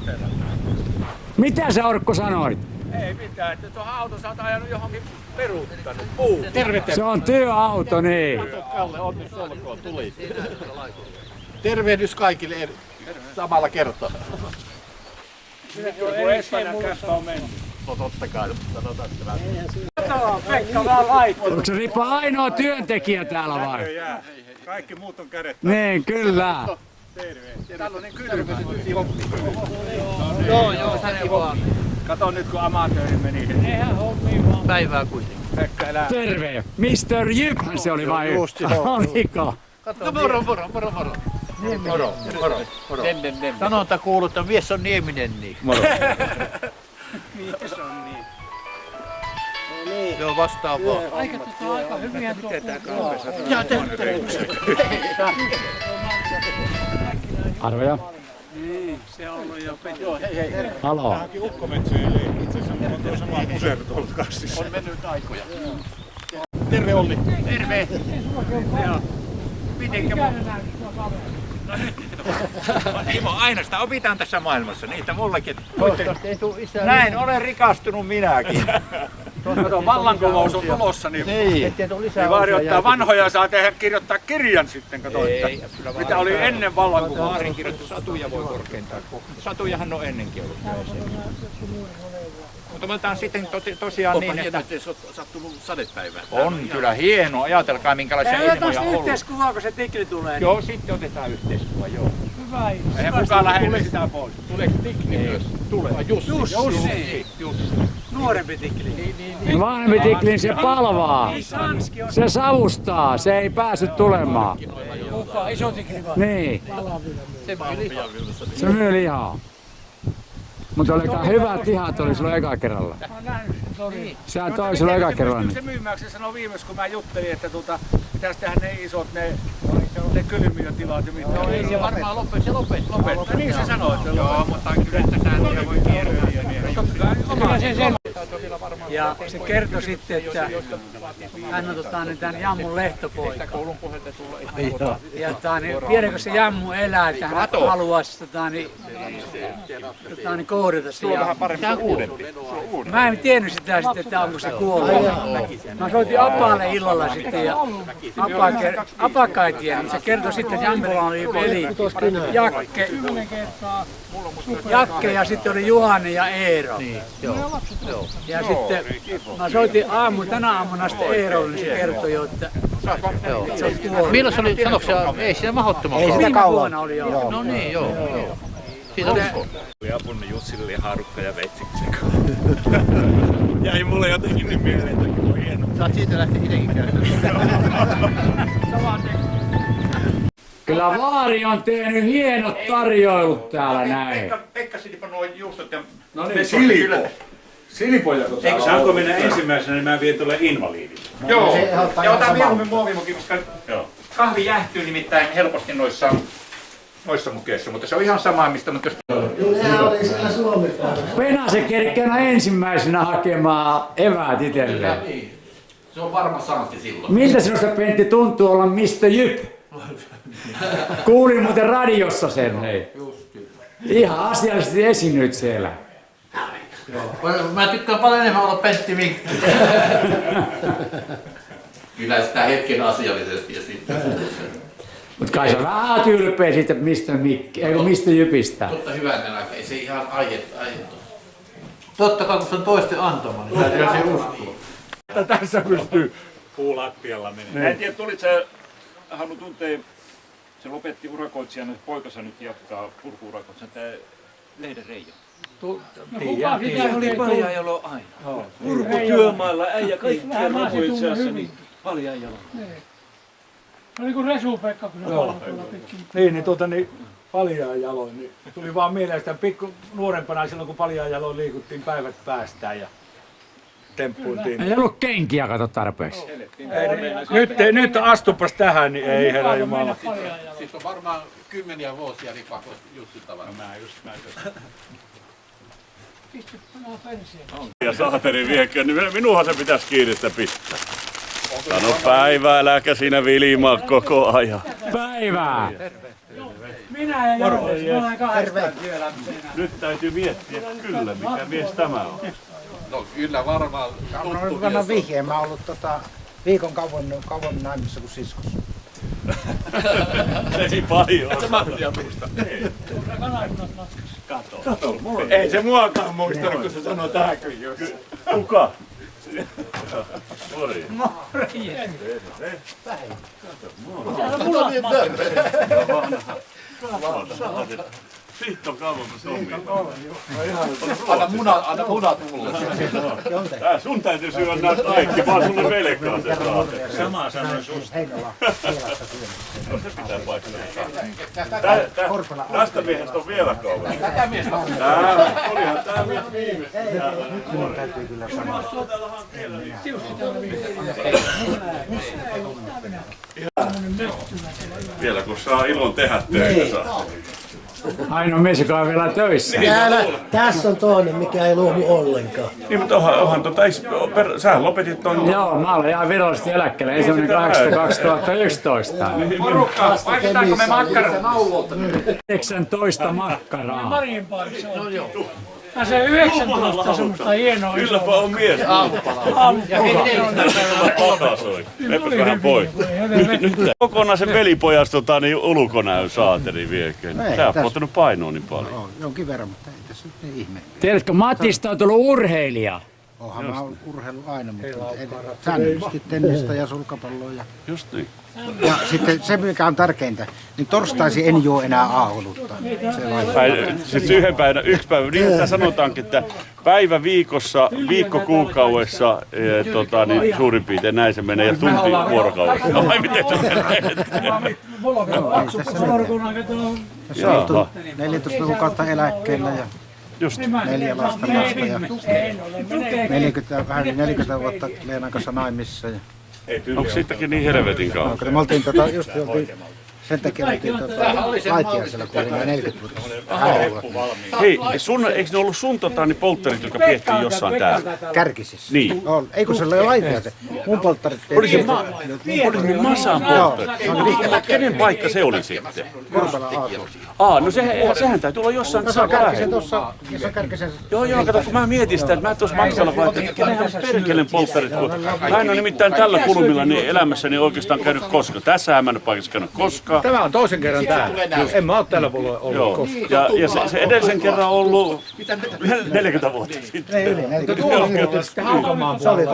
sateella. Mitä sä Orkko sanoit? Ei mitään, että tuohon auto sä oot ajanut johonkin peruuttanut. Puu. Se on työauto, niin. Kalle, onneksi olkoon, tuli. Tervehdys kaikille samalla kertaa. Joku Espanjan kämppä on mennyt. No totta kai, sanotaan sitä. Kato, Pekka vaan laittaa. Onko se Ripa ainoa työntekijä täällä vai? Kaikki muut on kädet. Niin, kyllä. Täällä on niin kylmä. Joo, säkin vaan. Kato nyt kun amatööri meni. Päivää kuitenkin. Pekka elää. Terve. Mr. Jyphän se oli vai? Oliko? No moro. Sanonta kuuluu, että mies on Nieminen niin. Mies on niin. Joo, vastaan vaan. Aika hyviä tuo. Miten tää kampesa? Arvoja. Niin, se on ollut jo petty. Halo. Ukkometsyjen leiri. Itse asiassa mulla on tuo sama pusero tuolla kassissa. On mennyt aikoja. Terve Olli. Terve. Mitenkä Imo, aina sitä opitaan tässä maailmassa, niitä mullakin. Toivottavasti ei tule isää. Näin olen rikastunut minäkin. kato, vallankumous on tulossa, niin Ettei tule lisää. niin vaari ottaa vanhoja saa tehdä kirjoittaa kirjan sitten, kato, että mitä oli ennen vallankumousta. Vaarin kirjoittu satuja voi korkeintaan. Satujahan on ennenkin ollut. Mutta me otetaan sitten tosiaan niin, että sattunut sadepäivää. on kyllä hieno. Ajatelkaa minkälaisia ilmoja on ollut. Yhteiskuvaa, kun se tikli tulee. Joo, sitten otetaan yhteiskuva, joo. Hyvä. Eihän kukaan lähde sitä pois. Tuleeko tikni myös? Tulee. Jussi. Nuorempi tikli. Vanhempi tiklin se palvaa. Sanski on Se savustaa. Se ei päässyt tulemaan. mukaan. Iso tikli vai? Niin. Se myy lihaa. Se myy lihaa. Mutta olikaan hyvät lihat oli silloin eka kerralla. Mä oon nähnyt sen torin. Sehän toi silloin eka kerralla. Pystyykö se myymään? Se sanoi viimeksi, kun mä juttelin, että pitäisi tehdä ne isot, ne kylmiötilat ja mitä. No ei se varmaan lopettaa. Niin se sanoi, että Joo, mutta kyllä että sääntöjä voi kierrellä ja niin. Ja se kertoi sitten, että hän on tämän Jammun lehtopoika. Koulun pohjalta tulla Ja vieläkö se Jammu elää, että hän haluaisi kohdata se Jammu. parempi uudempi. Mä en tiennyt sitä sitten, että onko se kuollut. Mä soitin Apaalle illalla sitten ja Apakka ei tiennyt. Se kertoi sitten, että Jammulla oli veli Jakke ja sitten oli Juhani ja Eero. Ja sitten mä soitin tänä aamuna sitten Eerolle, niin se kertoi jo, että se on kuollut. Milloin se oli, sanoiko se, ei siinä mahdottoman Ei kauan. viime vuonna oli jo. No niin, joo. Siitä on Oli apunut Jussille ja Harukka ja Veitsiksen. Jäi mulle jotenkin niin mieleen, että kyllä hieno. Sä oot siitä lähteä itsekin käydä. Kyllä Vaari on tehnyt hienot tarjoilut täällä näin. Pekka Silipä nuo juustot ja... No niin, Silipojako täällä on? Saanko mennä ensimmäisenä, niin mä vien tuolle invaliidille. Joo. Ja otan mieluummin muovimukin, koska kahvi jäähtyy nimittäin helposti noissa mukeissa, mutta se on ihan sama, mistä, mutta jos... Penase kerkkänä ensimmäisenä hakemaan eväät itselleen. Se on varma saanti silloin. Miltä sinusta Pentti tuntuu olla Mr. Jyp? Kuulin muuten radiossa sen, hei. Ihan asiallisesti esiinnyt siellä. Mä tykkään paljon enemmän olla Pentti Mikki. Kyllä sitä hetken asiallisesti ja sitten. Mutta kai sä vähän ylpeä siitä Mr. Jypistä. Mutta hyvänä aika, ei se ihan aietta. Totta kai kun se on toisten antama, niin täytyy se uskoa. Tässä pystyy puulattialla menemään. Mä en tiedä, tulit sä Hannu tuntee, se lopetti urakoitsijana, että poikansa nyt jatkaa purku-urakoitsijana, tää Lehden Reijo. Kuka sitä oli paljon jalo aina? Purkutyömailla äijä kaikkia rakoitsijassa, niin paljon jalo. Oli kuin Resu-Pekka, kun se paloi tuolla pitkin. Niin paljaan jaloin. Niin tuli vaan mieleen sitä pikku nuorempana silloin, kun paljaan jaloin liikuttiin päivät päästään ja temppuiltiin. Ei ollut kenkiä kato tarpeeksi. Nyt astupas tähän, niin ei herra jumala. Siitä on varmaan kymmeniä vuosia ripakko Jussin tavara. Pistä panaa perseen. Ja saateri viekö, niin minuunhan se pitäisi kiireistä pistää. Sano päivää, äläkä siinä vilimaa koko ajan. Päivää! Minä ja Jarvis, me ollaan kahdestaan vielä. Nyt täytyy miettiä kyllä, mikä mies tämä on. No kyllä varmaan tuttu Anna mies. vihjeen, mä oon ollut viikon kauan naimisissa kuin siskos. Ei paljon. Se Mattia muista. Kato. Ei se muakaan muistanut, kun se sanoi tääkin jos. Kuka? Mori. Siitä on kauan Anna munat mulle. Sun täytyy syödä nämä kaikki, mä oon sulle velkaa se saate. Sama sanoi susta. Heinola, Heilasta syönyt. Se pitää paikkaa. Tästä miehestä on vielä kauan. Tätä miestä. Olihan tää mies viimeistä. Nyt minun täytyy kyllä sanoa. Vielä kun saa ilon tehdä töitä saa. Ainoa mies, joka on vielä töissä. Tässä on toinen, mikä ei luovu ollenkaan. Niin, mutta onhan sähän lopetit ton... Joo, mä olen ihan virallisesti eläkkeellä 1.8.2011. Porukka, vaihdettaanko me makkarat? 19 makkaraa. Marin parissa on. Ja se 19 semmoista hienoa Kylläpä on mies. Aamupala. Pakasoi. Meppä vähän pois. Kokonaan se velipojasta niin ulkonäön saateri viekin. Sä oot ottanut painoa niin paljon. On jonkin verran, mutta ei tässä nyt niin ihme. Tiedätkö, Matista on tullut urheilija. Onhan mä urheilu aina, mutta säännöllisesti tennistä ja sulkapalloa. Just niin. Ja sitten se, mikä on tärkeintä, niin torstaisin en juo enää A-olutta. Siis yksi päivä, niin että sanotaankin, että päivä viikossa, viikko kuukaudessa, niin suurin piirtein näin se menee, ja tunti vuorokaudessa. No vai miten se menee? Mulla on paksu sorkunnan, kato. Se on oltu 14 kuukautta eläkkeellä ja Just. 4 lasta ja 40 vuotta Leenan kanssa naimissa. Ja Onko siitäkin niin helvetin kauan? me oltiin just sen takia oltiin laitiaisella, kun olin 40 vuotta. Hei, eikö ne ollut sun niin polttarit, jotka piettiin jossain täällä? Kärkisissä. Niin. Ei kun se oli laitiaisen. Mun polttarit Oli se Masan polttari. Kenen paikka se oli sitten? Korpela Aato. No sehän täytyy olla jossain No se on lähellä. Kärkisen tuossa, jos on Kärkisen. Joo, kato, kun mä mietin sitä, että mä tuossa matkalla kun että kenenhän perkelen polttarit, kun mä en ole nimittäin tällä kulmilla niin elämässäni oikeastaan käynyt koskaan. Tässähän mä en ole paikassa käynyt koskaan. Tämä on toisen kerran täällä. En mä oo tällä puolella ollut Joo, koskaan. ja se edellisen kerran on ollut 40 vuotta sitten. Ei yli 40. Se oli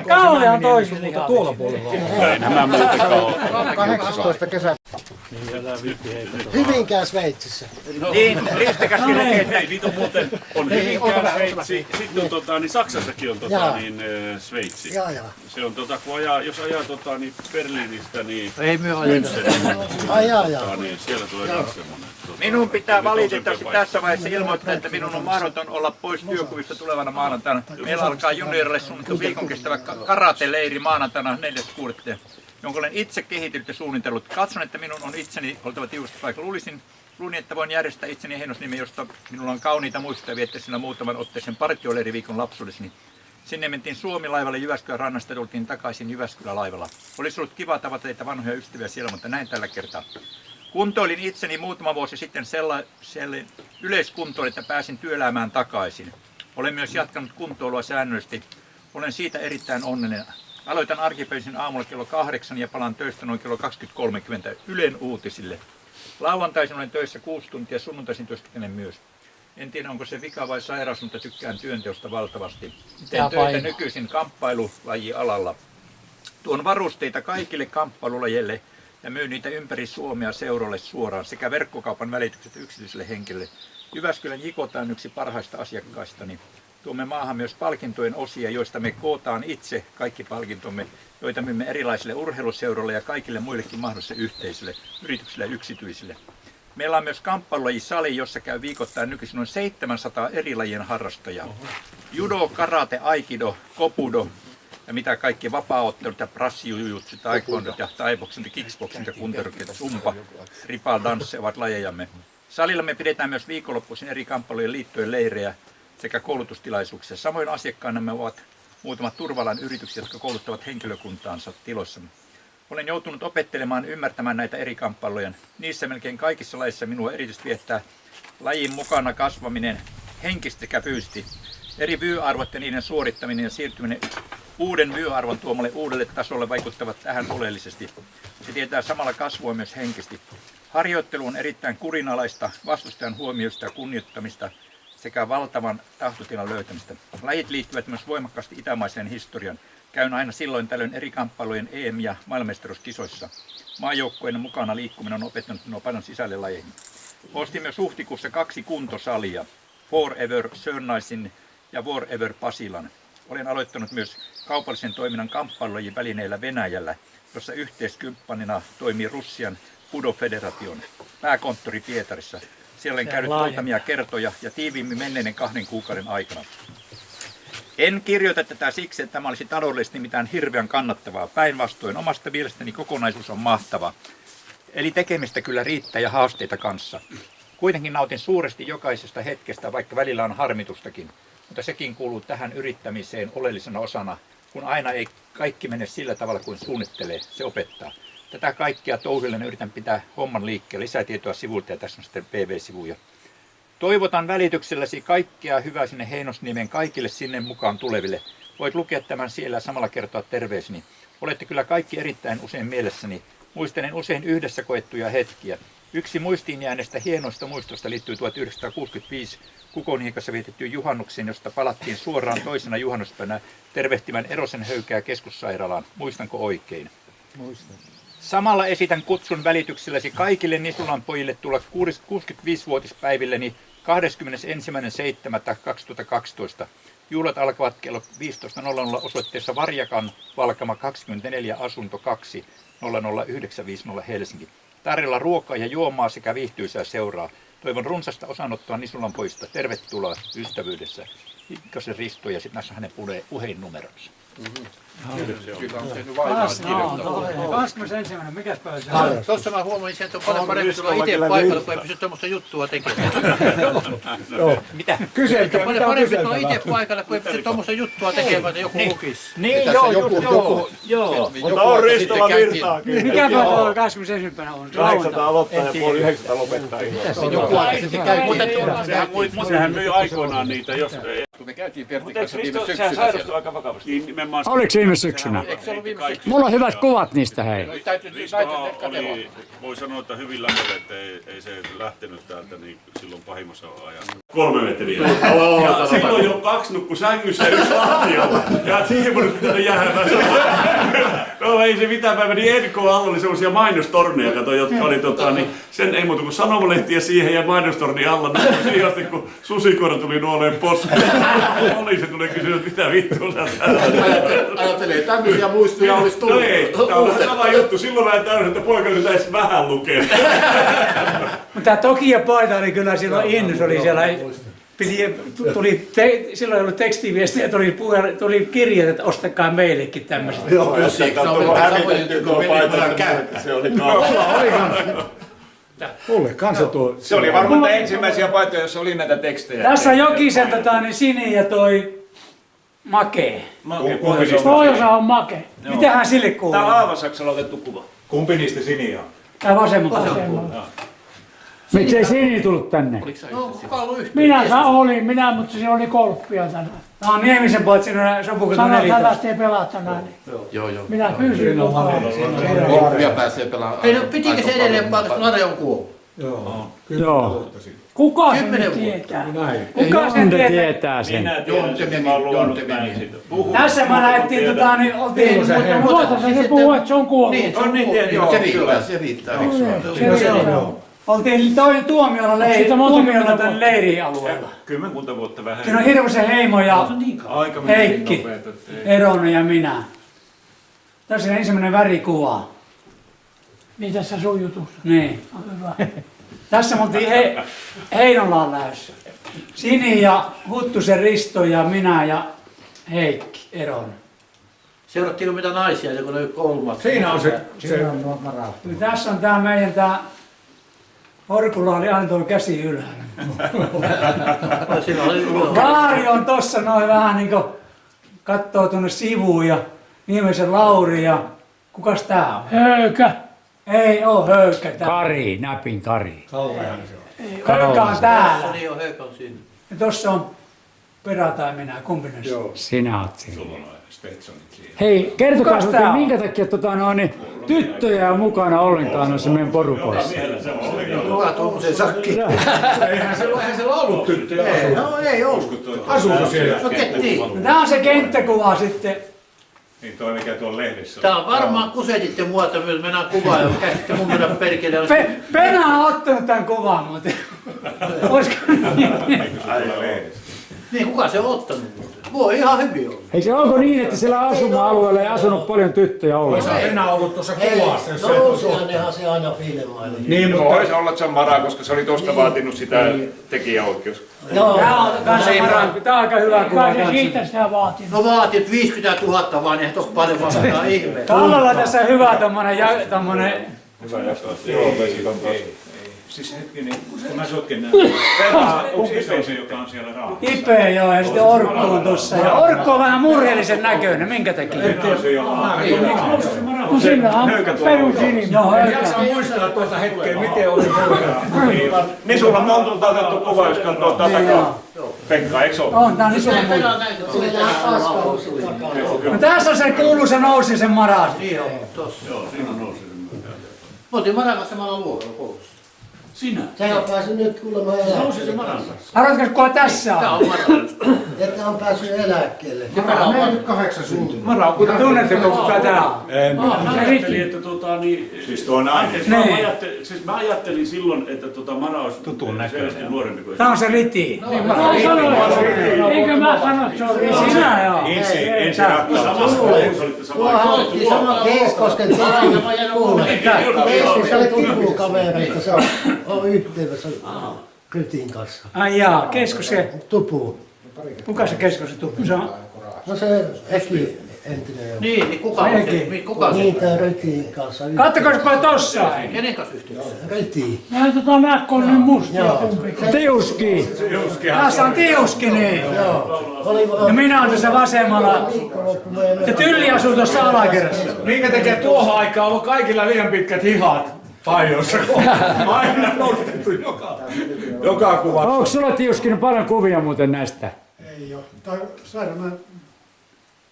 Kauhean toisin. Näinhän mä muutenkaan ole. 18 kesä. Hyvinkään Sveitsissä. Niin, Ristikäskin lukee, että niitä on muuten on Hyvinkään Sveitsi, sitten on niin Saksassakin on Sveitsi. Jaa. Se on kun jos ajaa niin Berliinistä niin Ei myö ajeta. niin siellä tulee taas semmoinen. Minun pitää valitettavasti tässä vaiheessa ilmoittaa, että minun on mahdoton olla pois työkuvista tulevana maanantaina. Meillä alkaa juniorille suunniteltu viikon kestävä karate-leiri maanantaina 4.6., jonka olen itse kehitellyt ja suunnitellut. Katson, että minun on itseni oltava tiukasti paikka. Luulin, että voin järjestää itseni Heinosnimen, josta minulla on kauniita muistoja viettää siinä muutaman otteeseen partioleiri viikon lapsuudessani. Sinne mentiin Suomi-laivalle Jyväskylän rannasta ja tultiin takaisin Jyväskylä-laivalla. Olisi ollut kiva tavata teitä vanhoja ystäviä siellä, mutta näin tällä kertaa. Kuntoilin itseni muutama vuosi sitten sellainen yleiskuntoon, että pääsin työelämään takaisin. Olen myös jatkanut kuntoilua säännöllisesti. Olen siitä erittäin onnellinen. Aloitan arkipäivisin aamulla kello 8 ja palaan töistä noin kello 20.30 Ylen uutisille. Lauantaisin olen töissä 6 tuntia, sunnuntaisin työskentelen myös. En tiedä, onko se vika vai sairaus, mutta tykkään työnteosta valtavasti. Teen töitä nykyisin kamppailulajialalla. Tuon varusteita kaikille kamppailulajille ja myyn niitä ympäri Suomea seuroille suoraan sekä verkkokaupan välitykset yksityiselle henkilölle. Jyväskylän Jikota on yksi parhaista asiakkaistani. Tuomme maahan myös palkintojen osia, joista me kootaan itse kaikki palkintomme, joita myymme erilaisille urheiluseuroille ja kaikille muillekin mahdollisille yhteisöille, yrityksille ja yksityisille. Meillä on myös kamppailulajisali, jossa käy viikoittain nykyisin noin 700 eri lajien harrastajaa. Judo, karate, aikido, kobudo ja mitä kaikki vapaaottelut ja prassijujutsu, taekwondot ja taibokset ja kickboxing ja kunterukit, sumpa, ripal, danssi ovat lajejamme. Salilla me pidetään myös viikonloppuisin eri kamppailujen liittojen leirejä sekä koulutustilaisuuksia. Samoin asiakkaanamme ovat muutamat turvalan yritykset, jotka kouluttavat henkilökuntaansa tiloissamme. Olen joutunut opettelemaan ymmärtämään näitä eri kamppailuja. Niissä melkein kaikissa lajeissa minua erityisesti viettää lajin mukana kasvaminen henkisesti sekä fyysisesti. Eri vyöarvot ja niiden suorittaminen ja siirtyminen uuden vyöarvon tuomalle uudelle tasolle vaikuttavat tähän oleellisesti. Se tietää samalla kasvua myös henkisesti. Harjoittelu on erittäin kurinalaista, vastustajan huomioista ja kunnioittamista sekä valtavan tahtotilan löytämistä. Lajit liittyvät myös voimakkaasti itämaiseen historiaan. Käyn aina silloin tällöin eri kamppailujen EM- ja maailmanmestaruuskisoissa. Maajoukkueiden mukana liikkuminen on opettanut minua paljon sisälle lajeihin. Ostin myös huhtikuussa 2 kuntosalia, Forever Sörnaisin ja Forever Pasilan. Olen aloittanut myös kaupallisen toiminnan kamppailulajien välineillä Venäjällä, jossa yhteiskumppanina toimii Russian Budo-federation pääkonttori Pietarissa. Siellä olen käynyt muutamia kertoja ja tiiviimmin menneiden 2 kuukauden aikana. En kirjoita tätä siksi, että tämä olisi taloudellisesti mitään hirveän kannattavaa. Päinvastoin omasta mielestäni kokonaisuus on mahtava. Eli tekemistä kyllä riittää ja haasteita kanssa. Kuitenkin nautin suuresti jokaisesta hetkestä, vaikka välillä on harmitustakin. Mutta sekin kuuluu tähän yrittämiseen oleellisena osana, kun aina ei kaikki mene sillä tavalla kuin suunnittelee. Se opettaa. Tätä kaikkea touhilleni yritän pitää homman liikkeelle. Lisätietoa sivuilta ja tässä on sitten PV-sivuja. Toivotan välitykselläsi kaikkea hyvää sinne Heinosniemeen kaikille sinne mukaan tuleville. Voit lukea tämän siellä ja samalla kertoa terveiseni. Olette kyllä kaikki erittäin usein mielessäni. Muistelen usein yhdessä koettuja hetkiä. Yksi muistiin jääneestä hienoista muistosta liittyy 1965 Kukonhiekassa vietettyyn juhannukseen, josta palattiin suoraan toisena juhannuspäivänä tervehtimään Erosen Höykää keskussairaalaan. Muistanko oikein? Muistan. Samalla esitän kutsun välitykselläsi kaikille Nisulan pojille tulla 65-vuotispäivilleni 21.7.2012. Juhlat alkavat kello 15.00 osoitteessa Varjakan Valkama 24 asunto 2 00950 Helsinki. Tarjolla ruokaa ja juomaa sekä viihtyisää seuraa. Toivon runsasta osanottoa Nisulan pojista. Tervetuloa ystävyydessä. Hikkasen Risto ja sitten näissä hänen puhelinnumeronsa. Kyllä on tehnyt vaivaa kirjoittaa. 21. Mikäs päivä se on? Tuossa mä huomasin, että on paljon parempi tulla itse paikalla, kun ei pysty tuommoista juttua tekemään. Mitä? Kyselkää, Paljon parempi tulla itse paikalle, kun ei pysty tuommoista juttua tekemään, että joku lukisi. Niin, joo. Mutta on Ristolla virtaa kyllä. Mikä päivä on 21. on? 800 aloittaa ja puoli 900 lopettaa. Sehän myy aikoinaan niitä, jos... Kun me käytiin Pertin Mutta eikö kanssa viime Risto, sehän syksynä sairastui siellä. aika vakavasti. Niin nimenomaan... Oliko viime syksynä? Eikö se ollut viime syksynä? Mulla on hyvät kuvat niistä, hei. Täytyy Ristohan katsella. oli, voi sanoa, että hyvin lähellä, että ei se lähtenyt täältä niin silloin pahimmassa ajassa. 3 metriä. Ja silloin jo 2 nukku sängyssä ja 1 lattialla. Ja siihen mun pitänyt jäädä. No ei se mitään päivä, niin NK alla oli semmosia mainostorneja, kato, jotka oli niin sen ei muuta kuin sanomalehtiä siihen ja mainostorni alla. No, siihen asti kun susikoira tuli nuoleen poskeen. Poliisi tuli kysyä, että mitä vittua sä täällä. Ajattelee, tämmöisiä muistoja olisi tullut. No ei, tää on vähän sama juttu. Silloin mä täysin, että poika nyt edes vähän lukee. Mutta tämä Tokia paita oli kyllä silloin Innus oli siellä. Silloin ei ollut tekstiviestiä, tuli kirjeet, että ostakaa meillekin tämmöiset. Joo, jos eikö se ole hävitetty, kun veli käyttää. Se oli kauan. Mulle kanssa tuo. Se oli varmaan niitä ensimmäisiä paitoja, joissa oli näitä tekstejä. Tässä Jokisen niin Sini ja toi Make. Pohjoisa on Make. Mitähän sille kuuluu? Tää on Aavasaksalla otettu kuva. Kumpi niistä Sinia? Tää vasemmalla. Miksei Sini tullut tänne? No, kuka on ollut yhteen? Minä, mutta siinä oli kolppia tänään. Tää on Niemisen pojat siinä sopukotu Sanoin, 14. että tästä ei pelaa tänään. Joo. Minä pyysin mukaan. Kolppia pääsee pelaamaan. Ei, no pitikö se edelleen paikasta, kun Lare on kuollut? Joo. Joo. Kuka sen 10 vuotta. tietää? Näin. Kuka sen Jonte tietää? tietää sen. Minä tiedän, että mä oon luonut näin siitä. Tässä mä lähdettiin, oltiin... Mutta voitaisiin se puhua, että se on kuollut. Niin, se on kuollut. Se riittää. Oltiin toinen Tuomiolla tämän leirialueella. 10 vuotta vähän. Siinä on Hirvosen Heimo ja Heikki, Eronen ja minä. Tässä on ensimmäinen värikuva. Niin tässä sun jutussa. Niin. Hyvä. Tässä me oltiin Heinolaan lähdössä. Sini ja Huttusen Risto ja minä ja Heikki Eronen. Seurattiinko mitä naisia, joku oli kolmas? Siinä on se. Siinä on nuo varaa. Tässä on tää meidän Horkulla oli aina tuo käsi ylhäällä. Siinä oli Vaari on tossa noin vähän niinku kattoo tuonne sivuun ja Niemisen Lauri ja Kukas tää on? Höykä. Ei oo Höykkä tää. Kari, näpin Kari. Höykkä on täällä. Niin on Höykän siinä. Ja tossa on Perä tai minä, kumpi ne on? Sinä oot siinä. Hei, kertokaa Kukas sitten, tää on? minkä takia niin tyttöjä on mukana ollenkaan noissa meidän porukoissa. Kuka tuommoisen sakki? Eihän se ollut tyttöjä. No ei ollut. Asuuko siellä? No kettiin. No, tää on se kenttäkuva sitten. Niin toi mikä tuolla lehdessä. Tää on varmaan kusetitte muoto myös, mennään kuvaan ja käsitte mun mennä perkele. Pena on ottanut tän kuvan muuten. Olisiko niin? Niin, kuka se on ottanut muuten? Voi ihan hyvin olla. Hei, se onko niin, että siellä asuma-alueella ei asunut paljon tyttöjä ollenkaan? Enää ollut tuossa Ei, kuvassa. nousihan se aina filmailla. Niin, mutta voisi olla, että se on Mara, koska se oli tosta vaatinut sitä tekijäoikeus. Joo. Tää on kanssa Maran, tää on aika hyvä kuva Kai se kanssa. siitä sitä vaatii. No vaatit 50 000 vaan, eihän tossa paljon vastaan ihme. Kallalla tässä hyvä tommonen Hyvä, jos joo, siis hetkinen, kun mä sotken nämä. Onko iso se, joka on siellä raahassa? Ipe joo ja sitten Orkku on tossa. Ja Orkku on vähän murheellisen näköinen, minkä takia? No sillä on perusinimi. Joo, En Höykkä. jaksa muistaa tuota hetkeä, miten oli mulla. Niin sulla on Montulta otettu kuva, jos katsoo takaa. Pekka, eikö ole? On, tää on iso muu. Siellä on askaukset takana. No tässä on se kuuluisa nousi sen Mara. Niin on, tossa. Joo, siinä on noussut. Mä oltiin Maran kanssa samalla luokalla koulussa. Sinä. Sehän on päässyt nyt kuulemma eläkkeelle. Arvatko, kuka tässä Tää on? on Maran. Että on päässyt eläkkeelle. Mara on 48 syntynyt. Mara on kuitenkin. Tunnetteko kuka tää on? Mä ajattelin, että Siis tuo nainen. mä ajattelin silloin, että Mara olisi selvästi nuorempi kuin Tää on se Riti. Mä sanoin, eikö mä sano, että se on riisi? Sinä joo. ensi rakkaus. Samassa koulussa olitte Tuo haltti sama Keeskosken tipuun. Keeskos oli tipukaverista. Se on yhteydessä Rytin kanssa. Ai jaa, keskus se. Tupuun. Kuka se keskus se tuppu? Se on. No se Eki entinen jo. Niin kuka on se? Kuka se? Niin tää Rytin kanssa. Kattokaa, kuka tossa on. Kenen kanssa yhteydessä? Ryti. Mä näe, kun on nyt mustia Joo. kumpi. Tiuski! Tässä on Tiuski niin. Oli Ja minä oon tässä vasemmalla. Ja Tylli asuu tuossa alakerrassa. Minkä tekee tuohon aikaan ollut kaikilla liian pitkät hihat pajossa. Aina nostettu joka kuva. Onko sulla Tiuskin paljon kuvia muuten näistä? Ei oo. Tai sain mä.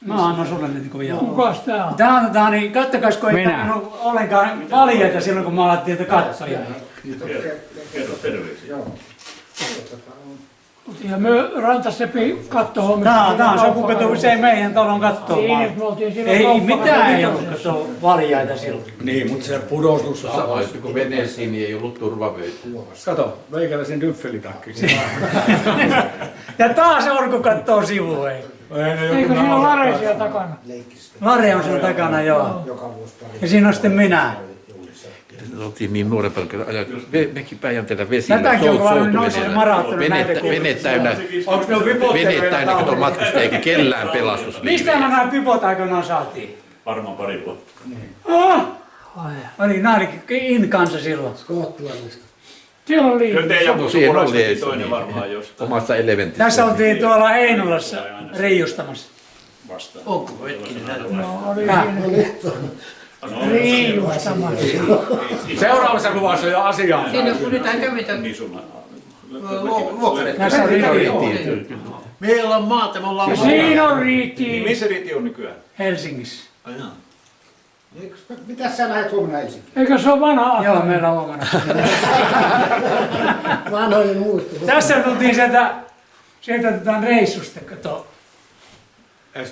Mä annan sulle niitä kuvia. Kukas tää on? Tää on niin, kattokas kun ei Minä. tarvinnut ollenkaan valjeita silloin kun mä alettiin tätä katsoja. Kerro terveisiä. Ja me Rantasepi kattoo hommista. Tää on se kun se ei meidän talon kattoo Siinä vaan. me oltiin silloin Ei kauppakatu mitään ei vitossa. ollut kattoo valjaita silloin. Niin, mutta se pudotus Kun veneessä niin ei ollut turvavöitä. Kato, meikäläisen dyffelitakki. Ja taas Orku kattoo sivuun. Eikö siinä ole Lare siellä takana? Lare on sun takana joo. Ja siinä on sitten minä. Oltiin niin nuorempana, kun mekin Päijänteellä vesi. Tätäkin on varmaan nousee maraattanut näitä Vene täynnä, Onko ne vipotteja? vene täynnä, kun on matkustaja, eikä kellään pelastusliivejä. Mistä nämä pipot aikoinaan saatiin? Varmaan pari vuotta. Oli nääkin in kanssa silloin. Skotlannista. Siellä on Kyllä liivi. teidän joku Siihen oli sukulaisesti ees, toinen niin. varmaan jos. Omassa eleventissä. Tässä oltiin tuolla Heinolassa riijustamassa. Onko hetkinen? No, oli Häh? siinä riijustamassa. Seuraavassa kuvassa on jo asiaa. Siinä kun nythän kävi tämän luokkaret. Tässä on Riti Meillä on maata, me ollaan Ja siinä on Riiti. Missä Riti on nykyään? Helsingissä. Mitäs sä lähdet huomenna Helsinkiin? Eikö se ole vanha Joo, Akari? meillä on huomenna. Vanhojen muisto. Tässä tultiin sieltä reissusta, kato.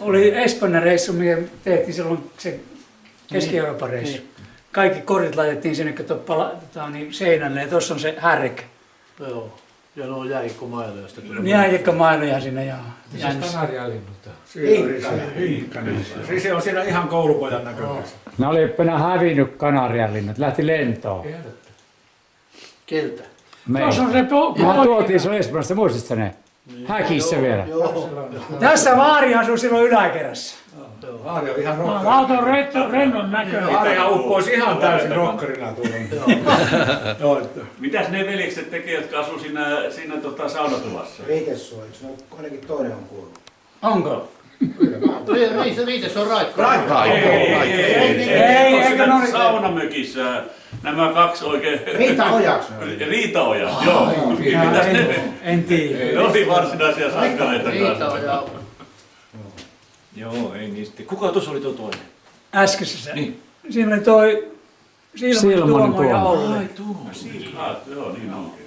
Oli Espanjan reissu, mikä tehtiin silloin se Keski-Euroopan reissu. Kaikki korit laitettiin sinne seinälle ja tuossa on se härkä. Joo. Ja no jäikkomailoja, josta tulee. Jääjekkämailoja sinne ja Siis se on siinä ihan koulupojan näkökulmassa. Ne oli joppina hävinnyt Kanarianlinnat, lähti lentoon. Keltä? Tuossa on se Mä tuotiin sun Espanjasta, muistatko ne? Häkissä vielä. tässä Vaari asui silloin yläkerrassa. Vaari on ihan rokkari. Lauta on rennon näköinen. Vaari uppoisi ihan täysin rokkarina tuolla. Mitäs ne veljekset tekee, jotka asuu siinä saunatuvassa? Riitessuojiksi, no ainakin toinen on kuullut. Onko? Riite, se on raikka. Ei, eikö ne ole- Saunamökissä nämä kaksi oikein... Riitaojaksi. Riitaojat, joo. Mitäs ne? En tiedä. Ne oli varsinaisia sankaleita. Riita on ja... Joo, ei niistä. Kuka tuossa oli tuo toinen? Äskeisessä. Niin. Siinä oli toi Silmonen Tuomo ja Olli. Joo, niin onkin.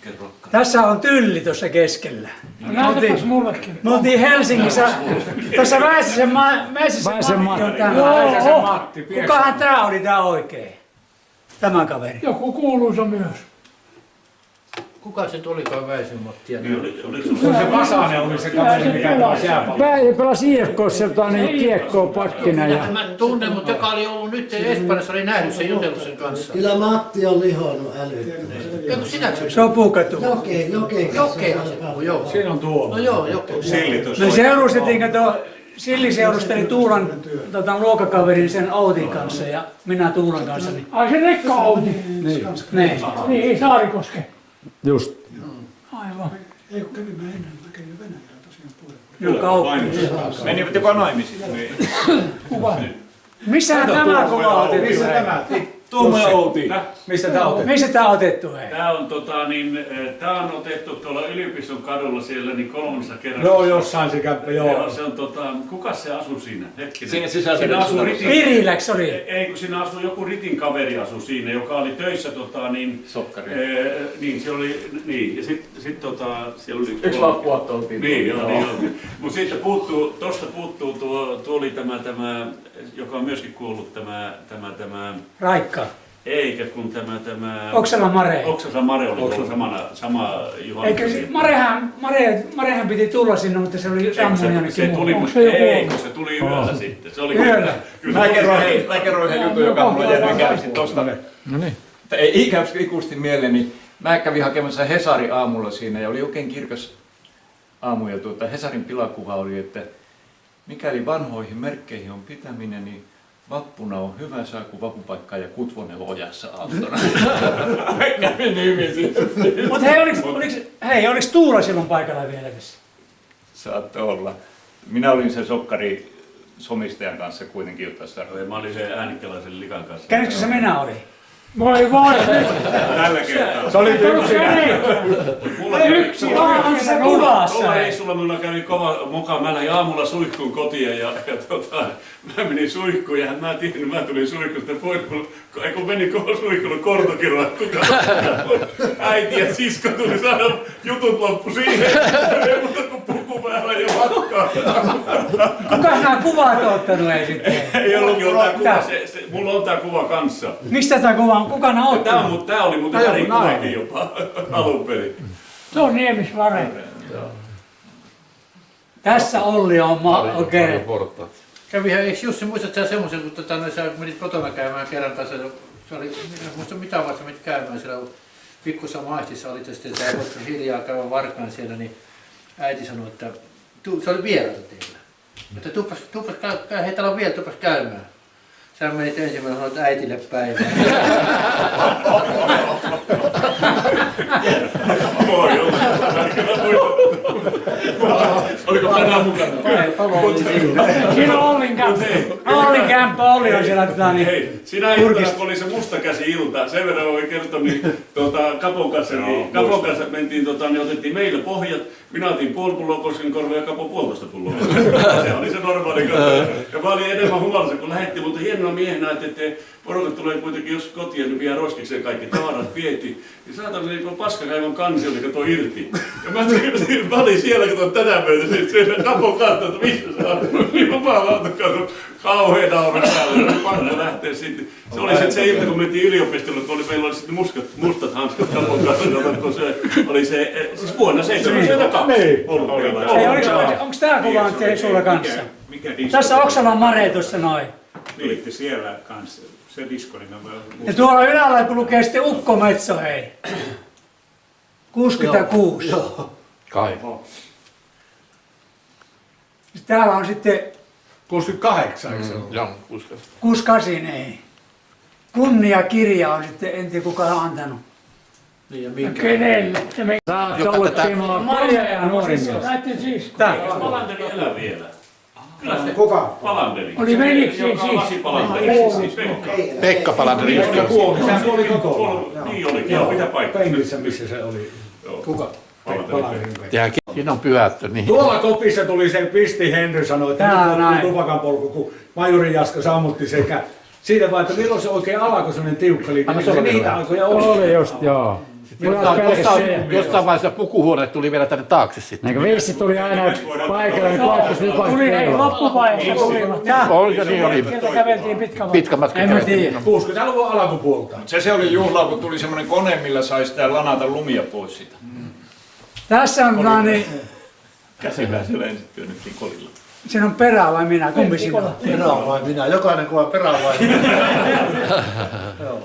Kerrokka. Tässä on Tylli tuossa keskellä. No näytäpäs mullekin. Me oltiin Helsingissä, tuossa Väisäsen Matti on täällä. Väisäsen Matti, Kukahan tää oli tää oikein? Tämä kaveri. Joku kuuluisa myös. Kuka se tulikaan Väisymattia? Niin, oliko Se Vasanen oli se kaveri, mikä pelasi jääpalloa. Päivä pelasi IFK:ssa niin kiekkoa pakkina ja Mä tunnen, mutta joka oli ollut nyt Espanjassa, oli nähnyt sen, jutellut sen kanssa. Kyllä Matti on lihonnut älyttömästi. Joku sinäkö Se on puukattu. Jokeahan se puhuu, joo. Siinä on tuo. No joo, Joke. Me seurustettiin, kato, Silli seurusteli Tuulan luokakaverin sen Outin kanssa ja minä Tuulan kanssa. Ai se Rekka Outi. Niin. Niin, Saarikoske. just. Aivan. Ei kun kävimme ennen, mä kävin Venäjällä tosiaan puolella. Kauppi. Menivät jopa naimisiin. Kuva. Missähän tämä kuva otettu? Missä hei? tämä? Tuomo ja Outi. Missä tämä otettu? Missä tää otettu? Hei? Tää on otettu tuolla yliopiston kadulla siellä niin 3. kerrassa. Joo, jossain se käppä, joo. Se on kuka se asuu siinä? Hetkinen. Siinä sisällä. Siinä asuu Ritin. Viriläks oli? Ei, kun siinä asui joku Ritin kaveri asui siinä, joka oli töissä Sokkari. niin, se oli, niin, ja sit siellä oli... Yksi loppuaatto oltiin. Niin, joo. Mutta sitten tosta puuttuu tuo oli tämä, joka on myöskin kuollut tämä Raikka. eikä kun tämä... Oksala Mare. Oksala Mare oli tuolla sama Juhannus. Eikö se, Marehan piti tulla sinne, mutta se oli sammunut jonnekin muualle. Se tuli yöllä sitten. Se oli Yöllä? Mä kerroin yhden jutun, joka mulla jäi käyntiin tosta. No niin. Ei ikuisesti mieleen, niin mä kävin hakemassa Hesari aamulla siinä ja oli oikein kirkas aamu. Ja Hesarin pilakuva oli, että mikäli vanhoihin merkkeihin on pitäminen, niin vappuna on hyvä saa, kun vapupaikkaa ja Kutvonen ojassa aattona. Meni hyvin sitten. Mutta oliks Tuula silloin paikalla vielä tässä? Saattoi olla. Minä olin se sokkari somistajan kanssa kuitenkin jutassa. Mä olin se Äänikkäläisen likan kanssa. Kenestä minä olin? Voi. Tällä kertaa. Se oli yksin. Se kuvassa. Tuolla reissulla minulla kävi kova moka. Mä lähdin aamulla suihkuun kotiin ja mä menin suihkuun ja mä tiedän, mä tulin suihkusta pois. Kun menin suihkuun kortokirjoilla, äiti ja sisko tuli saada jutut loppu siihen. Ei muuta kuin puku päällä ja matkaa. Kuka nämä kuvat on ottanut ei sitten? Ei ollutkin tää kuva, mulla on tää kuva kanssa. Mistä tämä kuva on? Kuka nämä on ottanut? Tää oli muuten värikuvakin jopa alun perin. Se on Niemisvare. Tässä Olli on okei. Kävihän, eikö Jussi muistat sä semmoisen, kun sä menit kotona käymään kerran kanssa, se oli, muista mitä vaiheessa menit käymään siellä pikkussa maistissa, oli sitten sä voit hiljaa käydä varkaan siellä, niin äiti sanoi, että se oli vieraita teillä. Että hei täällä on vielä, tupas käymään. Sä menit ensimmäisenä sanoit äitille päivää. Voi olla. Oliko tänään mukana? Siinä on Ollin kämpä. Ollin kämppä, Olli on siellä Hei, sinä iltana, kun oli se mustakäsi-ilta, sen verran voi kertoa, niin Kapon kanssa mentiin, niin otettiin meillä pohjat, minä otin puoli pulloa Koskenkorvaa ja Kapo 1,5 pulloa. Se oli se normaali kanssa. Ja mä olin enemmän humalassa, kun lähdettiin, mutta hienoa miehenä, että porukat tulee kuitenkin jos kotiin, niin vie roskikseen kaikki tavarat vietiin. Niin saatan niin paskakaivon kansi oli kato irti. Ja mä olin siellä, kato tätä myötä, sitten Kapon katsoi, että missä se on. Niin jumalauta, kato, kauhean naura päällä, pakko lähteä sitten. Se oli sitten se ilta, kun mentiin yliopistolle, kun meillä oli sitten mustat hanskat Kapon kanssa, kun se oli se, siis vuonna 1972. Onko tää kuva sulla kanssa? Tässä on Oksala Mare tuossa noin. Olitte siellä kanssa, se diskoni. Ja tuolla ylällä kun lukee sitten Ukkometso, hei. 66. Kai. Täällä on sitten 68, eikö se ole? Joo, 68, ei. Kunniakirja on sitten, en tiedä kuka on antanut. Niin ja minkä? Kenelle? Saat olla Timo Marja ja nuori mies. Näitten siis. Tää. Malanteri elää vielä. Kuka? Palanderi. Oli veliksi Joka on siis. Lasipalanderi. Siis Pekka. Pekka Palanderi. Pekka kuoli, sehän kuoli kotona. Niin olikin, joo, mitä paikkaa. Penkissä, missä se oli. Kuka? Palanderin Pekka. Ja siinä on pyhättö. Niin. Tuolla kopissa tuli se Pisti Henry sanoi, että Tää nyt on näin. tupakan polku, kun Majuri Jaska sammutti sekä siitä vaan, että milloin se oikein alkoi sellainen tiukka liike, niin se niitä aikoja oli. Oli just, joo. Jostain vaiheessa pukuhuone tuli vielä tänne taakse sitten. Niin viisi tuli aina paikalle, niin koettis nyt vaikka Tuli hei kello. loppuvaiheessa tulivat. Oli, niin oli. Sieltä käveltiin pitkä matka. Pitkä matka. En mä tiedä. 60-luvun alkupuolta. Se oli juhlaa, kun tuli semmoinen kone, millä sai sitä lanata lumia pois sitä. Tässä on niin, Käsillään siellä ensin työnnettiin kolilla. siinä on perä vai minä, kumpi siinä on? Perä vai minä? Jokainen kuva perä vai minä?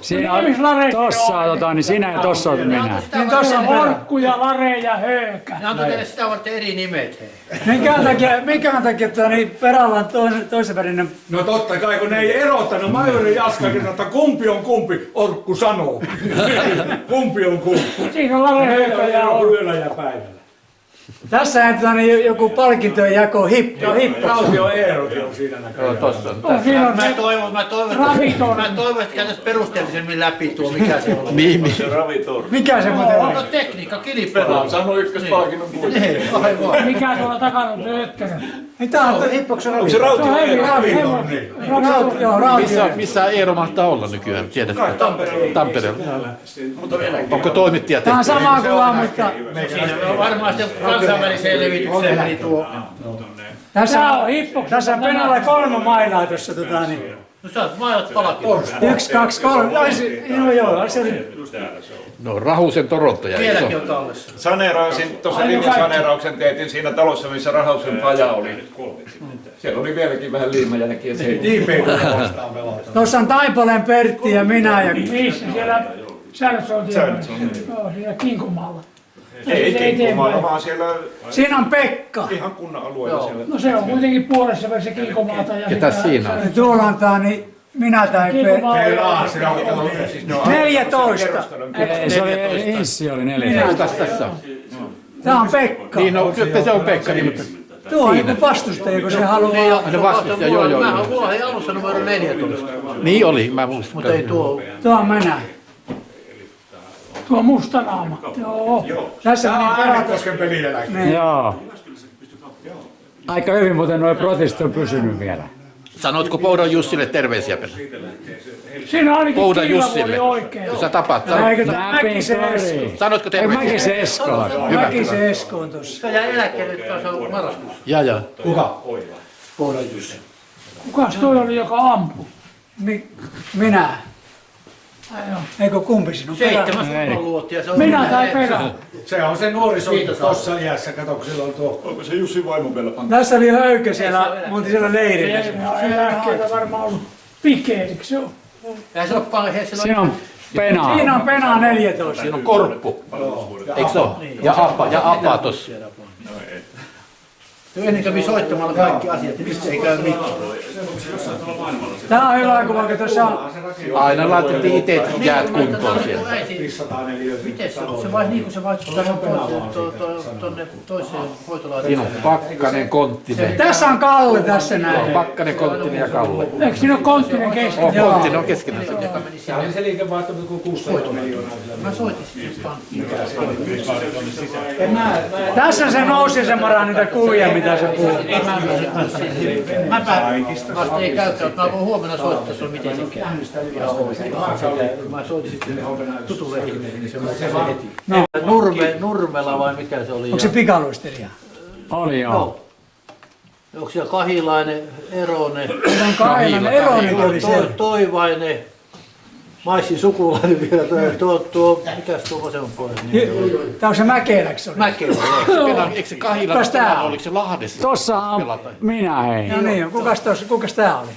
Siinä on tossa, niin sinä ja tossa olet minä. Niin tossa on perä. Orkku ja Lare ja Höökä. Ne antoi teille sitä varten eri nimet, hei. Minkä takia niin perällä on toisen värinen? No totta kai, kun ne ei erottanut, Majuri Jaskakin sanoi, että kumpi on kumpi, Orkku sanoo. Kumpi on kumpi. Siinä on Lare, Höökä ja Heillä on Orkku. yöllä ja päivällä. Tässä niin joku palkintojen jako, hippo. Rautio Eerokin on siinä näköjään. Tossa. On siinä on Mä ne toivon, että käytäisiin perusteellisemmin läpi tuo, mikä se on. Niin. Mikä se muuten Onko on? tekniikka, kilipelaa? Sano ykköspalkinnon puolella. Niin, aivan. mikä tuolla takana on tööttönen. Niin tää on hippoksen Onko se Se on rautio? Joo, rautio. Missä Eero mahtaa olla nykyään? Tiedätkö? Tampereella. Mutta vielä. Onko toimittaja Tää on tehty? sama kuin mutta Siinä on varmaan sitten kansainväliseen levitykseen meni tuo. tässä on Penalla 3 mailaa tuossa niin. No sä oot maailmat palkinnon. 1, 2, 3. No joo, se oli. No Rahusen Torontoja. Vieläkin on tallessa. Saneerasin, tuossa linjasaneerauksen teetin siinä talossa, missä Rahausen paja oli. Siellä oli vieläkin vähän liimajälkiä. JP vastaan pelata. Tuossa on Taipaleen Pertti ja minä ja Missä siellä Säännössoltien Joo, siellä Kinkumaalla. Ei Kinkumaalla, vaan siellä siinä on Pekka. ihan kunnan alueella siellä. No se on kuitenkin puolessa välissä Kinkumaata. Ja Ketä siinä on? Ja tuolla on niin minä tai Pelaa, se on 14. Se oli, Inssi oli 4. Tässä on. Tää on Pekka. Niin, no kyllä se on Pekka, niin, mutta Tuo on joku vastustaja, kun se haluaa. ne vastustaja, joo. Mä oon vuoden alussa numero 14. Niin oli, mä muistan. Mutta ei tuo. Tuo on minä. Tuo musta naama. Joo. Tässä on niin pelata. Äänekosken pelieläke. Joo. Aika hyvin muuten nuo protestit on pysynyt vielä. Sanotko Poudon Jussille terveisiä perä? Siinä on ainakin Poudon Kiilavuori Jussille. oikein. Kun sä tapaat. Eikö Mäkisen Sanotko Ei terveisiä? Mäkisen Eskola. Mäkisen Esko on tossa. Se jää eläkkeelle tuossa marraskuussa. Ja. Kuka? Kukas toi oli, joka ampui? Minä. Eikö kumpi sinun? 7-luotia. Se on Minä tai Perä? Se on se nuoriso tossa iässä, kato kun sillä on tuo. Onko se Jussi vaimon vielä pantu? Tässä oli höykä siellä, me oltiin siellä leirillä. Eläkkeitä varmaan ollut pikeeriksi se on. Eihän se ole paljon. Siinä on Penaa. Siinä on Penaa 14. Siinä on Korppu. Eikö se ole? Ja Apa tossa. Ennen kävi soittamalla kaikki asiat, mistä ei käy mitään. Tää on hyvä kuva, kun tuossa on. Aina laitettiin itse jäät kuntoon siellä. Miten se on? Se vai niin kuin se vaihtui tuonne toiseen hoitolaitokseen. Siinä on Pakkanen, Konttinen. Tässä on Kalle tässä näin. Pakkanen, Konttinen ja Kalle. Eikö siinä ole konttinen kesken? Konttinen on keskenään. Se liikevaihto kuin 600 miljoonaa. Mä soitin sitten pankkiin. Tässä se nousi se Mara niitä kuvia, mitä se puhuu. Vasta ei käytä, mutta mä voin huomenna soittaa sulle, miten se käy. Mä soitin sitten tutulle ihmiselle, niin se heti. Nurmela vai mikä se oli? Onko se pikaluistelija? Oli joo. Onko siellä Kahilainen, Eronen, Eronen oli siellä. Toivainen, Maissin sukulainen vielä, mikäs tuo vasemman puolen? Tää on se Mäkeläks oli. Mäkelä, Eikö se Kahila? Kukas tää on? Oliko se Lahdessa? Tossa on minä hei. No niin, kukas tää oli?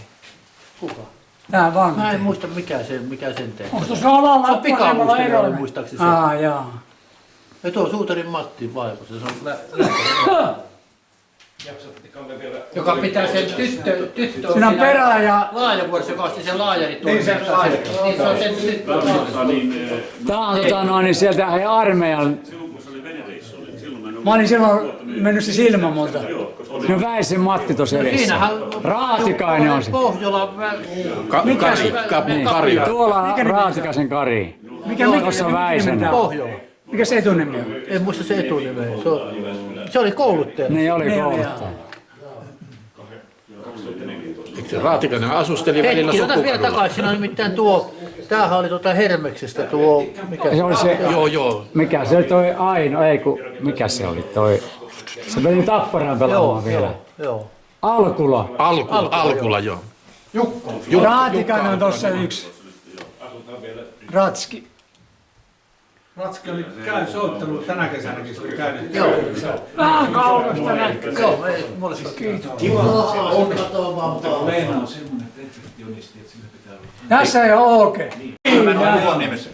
Kuka? Tää Mä en valmentaja. muista mikä sen teki. Onko tuossa Se on alalla vasemmalla pikaluistelija, Eronen? muistaakseni se. Jaa. Ja tuo Suutarin Matti vaimo, se on lääkäri. Joka pitää sen tyttö Siinä on Perä ja Laajavuorissa, joka osti sen laajari tuon. Niin se laajari. Niin se on sen tyttö. Tää on niin sieltä armeijan. mä olin silloin mennyt se silmä multa. No Väisen Matti tuossa edessä. Siinähän Raatikainen on se. Pohjola. Kari. Tuolla on Raatikaisen Kari. Mikä Tuossa Väisen. Pohjola. Mikä se etunimi on? En muista se etunimeä. Se oli kouluttaja. Niin oli kouluttaja. Raatikainen asusteli välillä Hetki, otan vielä Sukukadulla. takaisin. Siinä on nimittäin tuo, tämähän oli Hermeksestä tuo, mikä Se oli se, Joo. mikä se oli toi Aino, ei kun, mikä se oli toi, se meni Tapparaan pelaamaan vielä. Joo. Alkula. Alkulla, joo. Raatikainen on tossa yksi. Ratski. Ratski oli soittanut tänä kesänäkin, se oli käynyt. Joo. Vähän kaukasta näkyy. Joo, ei, mulle se kiitos. Leena on semmoinen perfektionisti, että sillä pitää olla. Tässä ei ole oikein. Mä olen Vuonniemessä.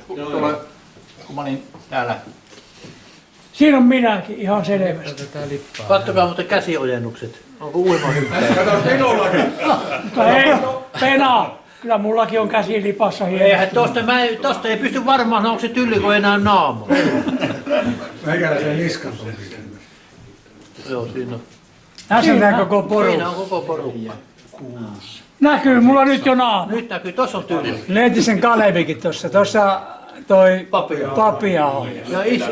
Kun mä olin täällä. Siinä on minäkin ihan selvästi. Katsokaa muuten käsiojennukset. Onko uimahyppäjä? Kato minullakin. Mutta ei, penaa. Kyllä mullakin on käsi lipassa hieno. Eihän tosta ei pysty varmaan, onko se tylli, kun ei näy naama. Meikäläisen niskan tuli. Joo, siinä on. Tässä on tää koko Siinä porukka. on koko porukka. Näkyy mulla nyt jo naama. Nyt näkyy, tossa on tylli. Lehtisen Kalevikin tossa. Tossa toi Papia on. Ja iso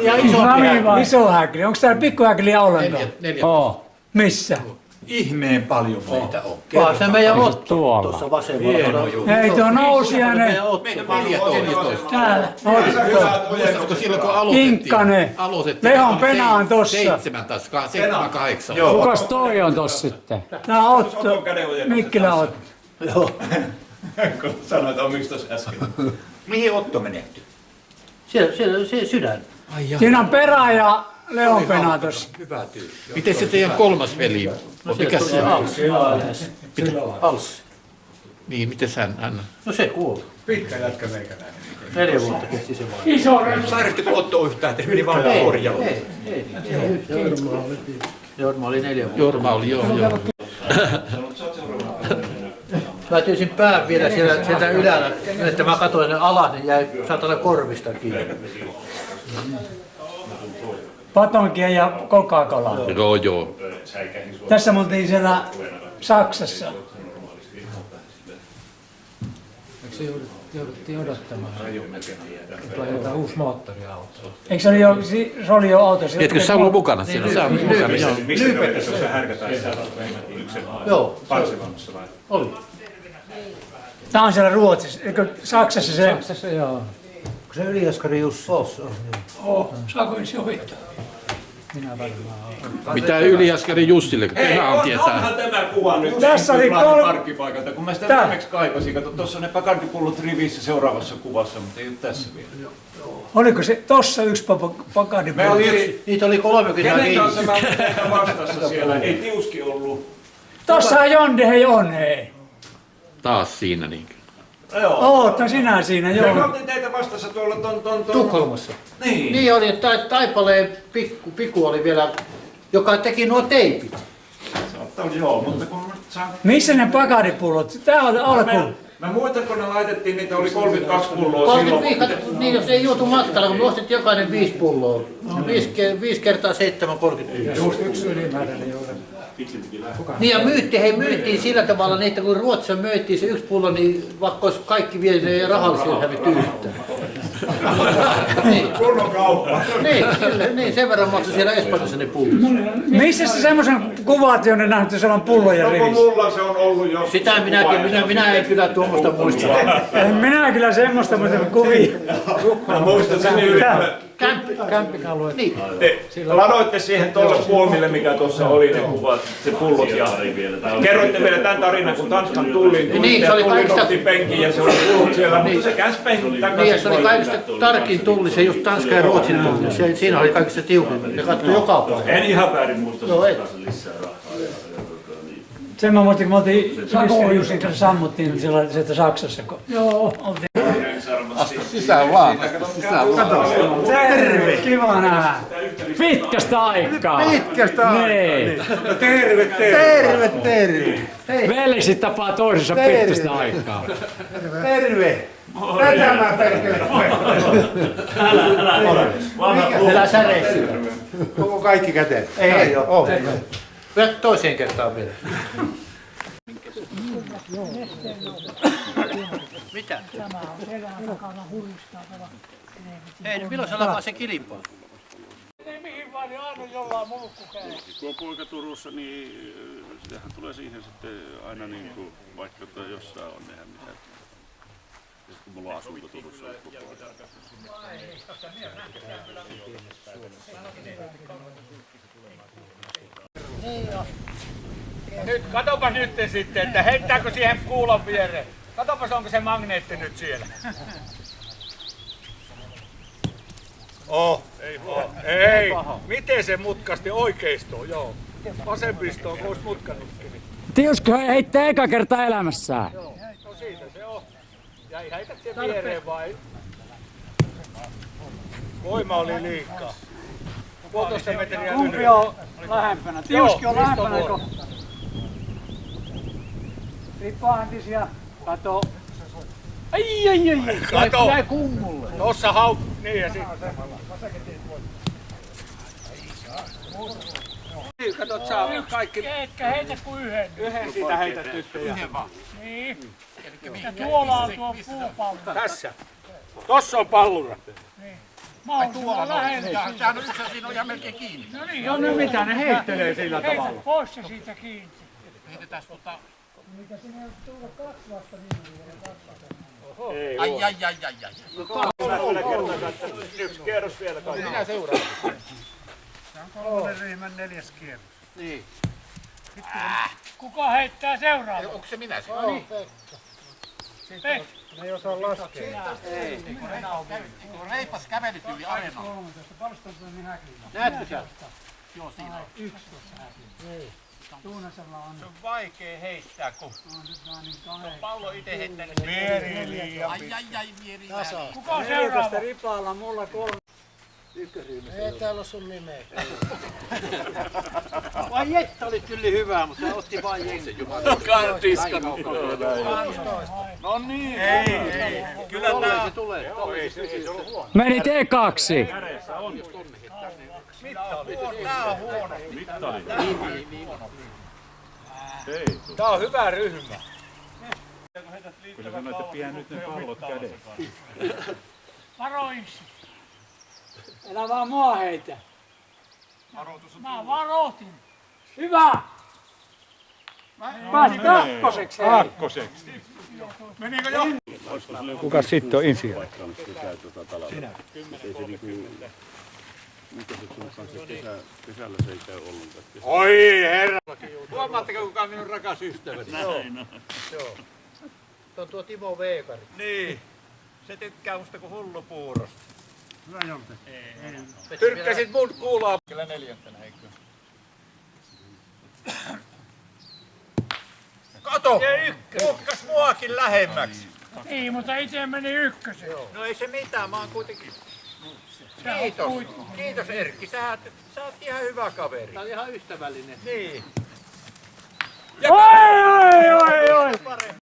Iso häkli. Onko täällä pikkuhäkliä ollenkaan? Oo. Missä? Ihmeen paljon meitä on. Vaan se meidän Otto Tuolla. tuossa vasemmalla. Hei, tuo nousiainen. Meidän Otto. Meidän 14. Täällä. Muistatko silloin kun aloitettiin? Kinkkanen. Lehon Pena on tossa. 7 tai 8. Kukas toi on tossa sitten? Tää on Otto. Mikkilä Otto. Kun sanoit omiksi tuossa äsken. Mihin Otto menehtyi? Siellä sydän. Siinä on Perä ja Lehon Pena tossa. Miten se teidän kolmas veli? Mikä se on? Alssi. Niin, miten hän? No se kuoli. Pitkä jätkä meikäläinen. 4 vuotta kesti se vaan. Iso reissu. Sairastiko Otto yhtään, että se meni vaan korjaamaan? Ei. Jorma oli 4 vuotta. Jorma oli, joo. Mä tyysin pään vielä sieltä ylhäällä, että mä katsoin ne alas, niin jäi satana korvista kiinni. Patonkia ja Coca-Cola. Joo. Tässä me oltiin siellä Saksassa. Se jouduttiin odottamaan. Tulee jotain uusi moottoriauto. Eikö se oli jo auto? Etkö sä ollut mukana siellä? Sä ollut mukana, joo. Missä pöydässä se härkätään yksin Joo. parsivammassa vai? Oli. Tää on siellä Ruotsissa, eikö Saksassa se? Saksassa joo. Kun se Yli-Oskari Jussi on. Saako se ohittaa? Minä varmaan. Mitä Yli-Askari Jussille? Tehän tietää. Onhan tämä kuva nyt Tässä oli parkkipaikalta, kun mä sitä viimeksi kaipasin. Kato, tuossa on ne pakardipullot rivissä seuraavassa kuvassa, mutta ei ole tässä vielä. Oliko se tossa yksi pakadi? Niitä oli 35. Kenen kanssa mä olin teitä vastassa siellä? Ei Tiuski ollut. Tossa Jonde, hei on, hei. Taas siinä niin. Joo. Ootko sinä siinä, Me joo. oltiin teitä vastassa tuolla ton... Tukholmassa. Niin. Niin oli, että Taipaleen Piku oli vielä, joka teki nuo teipit. Joo, mutta kun mä saan... Missä ne pakadipullot? Tää on alku. Mä muistan, kun ne laitettiin, niitä oli 32 pulloa silloin. 35, niin jos ei juotu matkalla, kun me ostettiin jokainen 5 pulloa. 5 kertaa 7, 35. Just yksi ylimääräinen jolle. Niin ja myyttiin sillä tavalla, niin, että kun Ruotsissa myyttiin se 1 pullo, niin vaikka olisi kaikki vielä, ne ei rahallisesti hävitty yhtään. Niin. Kunnon kauppa. Niin, sen verran maksoi siellä Espanjassa ne pullot. Missä se semmoisen kuvat, jonne nähty siellä on pulloja Onko rivissä? mulla se on ollut joskus? Sitä minä en kyllä tuommoista muista. En minä kyllä semmoista, mutta kuvia. Mä muistan sen yrittämään. Camping alue. Niin. Te ladoitte siihen tuolle puomille, mikä tuossa oli ne kuvat, se pullot ja kerroitte vielä tämän tarinan, kun Tanskan tullin Niin, ja se oli tulli kaikista- nosti penkin ja se oli pullot siellä, mutta se käänsi penkin takaisin. Niin, ja se oli kaikista tarkin tulli, se just Tanska ja Ruotsin tulli. Siinä oli kaikista tiukin. Ne katsoi joka paikka. En ihan väärin muista. Joo, ei. Sen mä muistin, kun me oltiin Jussin kanssa sammuttiin sieltä Saksassa. Joo. Sisään vaan. Terve! Kiva nähdä. Pitkästä aikaa. Pitkästä aikaa. Niin. Terve. Veljekset tapaa toisensa pitkästä aikaa. Terve. Tätä mä perkele. Elää säreissä. Koko kaikki käteen. Ei oo. Vielä toiseen kertaan vielä. Mitä? Tämä on selän takana huistava. Ei, milloin sä lavaa se kilimpaa? Ei mihin vaan, niin aina jollain mulkku käy. Kun on poika Turussa, niin sehän tulee siihen sitten aina niin kuin, vaikka jossain on, eihän mitään. Kun mulla on asunto Turussa koko ajan. Nyt katopas nyt sitten, että heittääkö siihen kuulon viereen. Katopas onko se magneetti nyt siellä. Ei. Miten se mutkasti oikeistoon? Joo. Vasemmistoon, kun olisi mutkannutkin. Tiusko heittää eka kertaa elämässään. Joo. No siitä se on. Ja heität sen viereen vai? Voima oli liikaa. 1,5 metriä Kumpi on lähempänä? Tiuski on lähempänä. Ripaantisia. Kato. Ai. Kato. Jäi kummulle. Tossa niin ja sitten. Katot saa kaikki. Etkä heitä kuin yhden. Yhden siitä heität nyt. Yhden vaan. Niin. Ja tuolla on tuo puupallo. Tässä. Tossa on pallura. Niin. Mä oon tuolla lähellä. Sehän on yksi, siinä on ihan melkein kiinni. No niin, No nyt mitä ne heittelee sillä tavalla. heitä pois se siitä kiinni. Heitetään tota... Mikä sinne on tullut 2 vasta minuutin. Ai. Yksi kierros vielä kaikki. Minä seuraan. Tämä on 3. ryhmän 4. kierros. Niin. Kuka heittää seuraava? Onko se minä? No niin. Pekka. Ne ei osaa laskea. Ei. Reipas kävelyt yli areenaa. Näetkö sä? Joo, siinä on. 11 häviä. Tuunasella on. Se on vaikea heittää, kun pallo itse heittänyt. Mieri liian. Ai, mieri. Kuka on seuraava? Ripaalla, mulla 3. Ei täällä ole sun nimeä. Vai Jetta oli kyllä hyvä, mutta se otti vain jengi. No niin. Ei. Kyllä tää se tulee. Menit ekaksi. Tää on huono. Mittari. Tää on hyvä ryhmä. Kyllä sanoin, että pidä nyt ne pallot kädessä. Varo Inssi. Älä vaan mua heitä. Mä varoitin. Hyvä! Pääsi kakkoseksi. Kakkoseksi. Menikö jo? Kuka sitten on insinööri? Sinä. Ei se niinku... Mitä se sun kanssa kesällä se ei käy ollenkaan. Oi herra! Huomaatteko kuka on minun rakas ystäväni? Näin on. Joo. Tuo on tuo Timo Veekari. Niin. Se tykkää musta kuin hullu puurosta. Hyvä Jolte. Tyrkkäsit mun kuulaa. Kyllä 4. eikö? Kato! Kukkas muakin lähemmäksi. Ei, mutta itse meni 1. No ei se mitään, mä oon kuitenkin... Kiitos Erkki, sä oot ihan hyvä kaveri. Tää on ihan ystävällinen. Niin. Oi!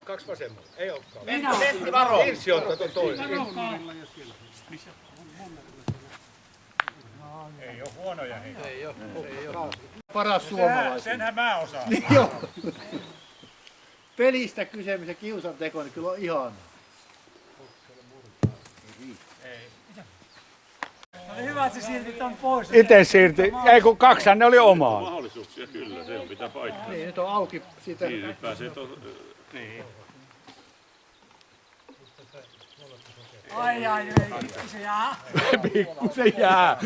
2 vasemmalla. Ei olekaan. Sentti varo. Inssi on tuon toinen. Ei oo huonoja heitä. Ei oo. Paras suomalainen. Senhän mä osaan. Joo. Pelistä kysymys ja kiusanteko, niin kyllä on ihana. Oli hyvä, että sä siirtit ton pois. Itse siirti. Ei kun 2 ne oli omaa. Mahdollisuuksia kyllä, se on pitää paikkaa. Niin, nyt on auki siitä. Niin, nyt pääsee niin. Ai, pikkusen jää. Pikkusen jää.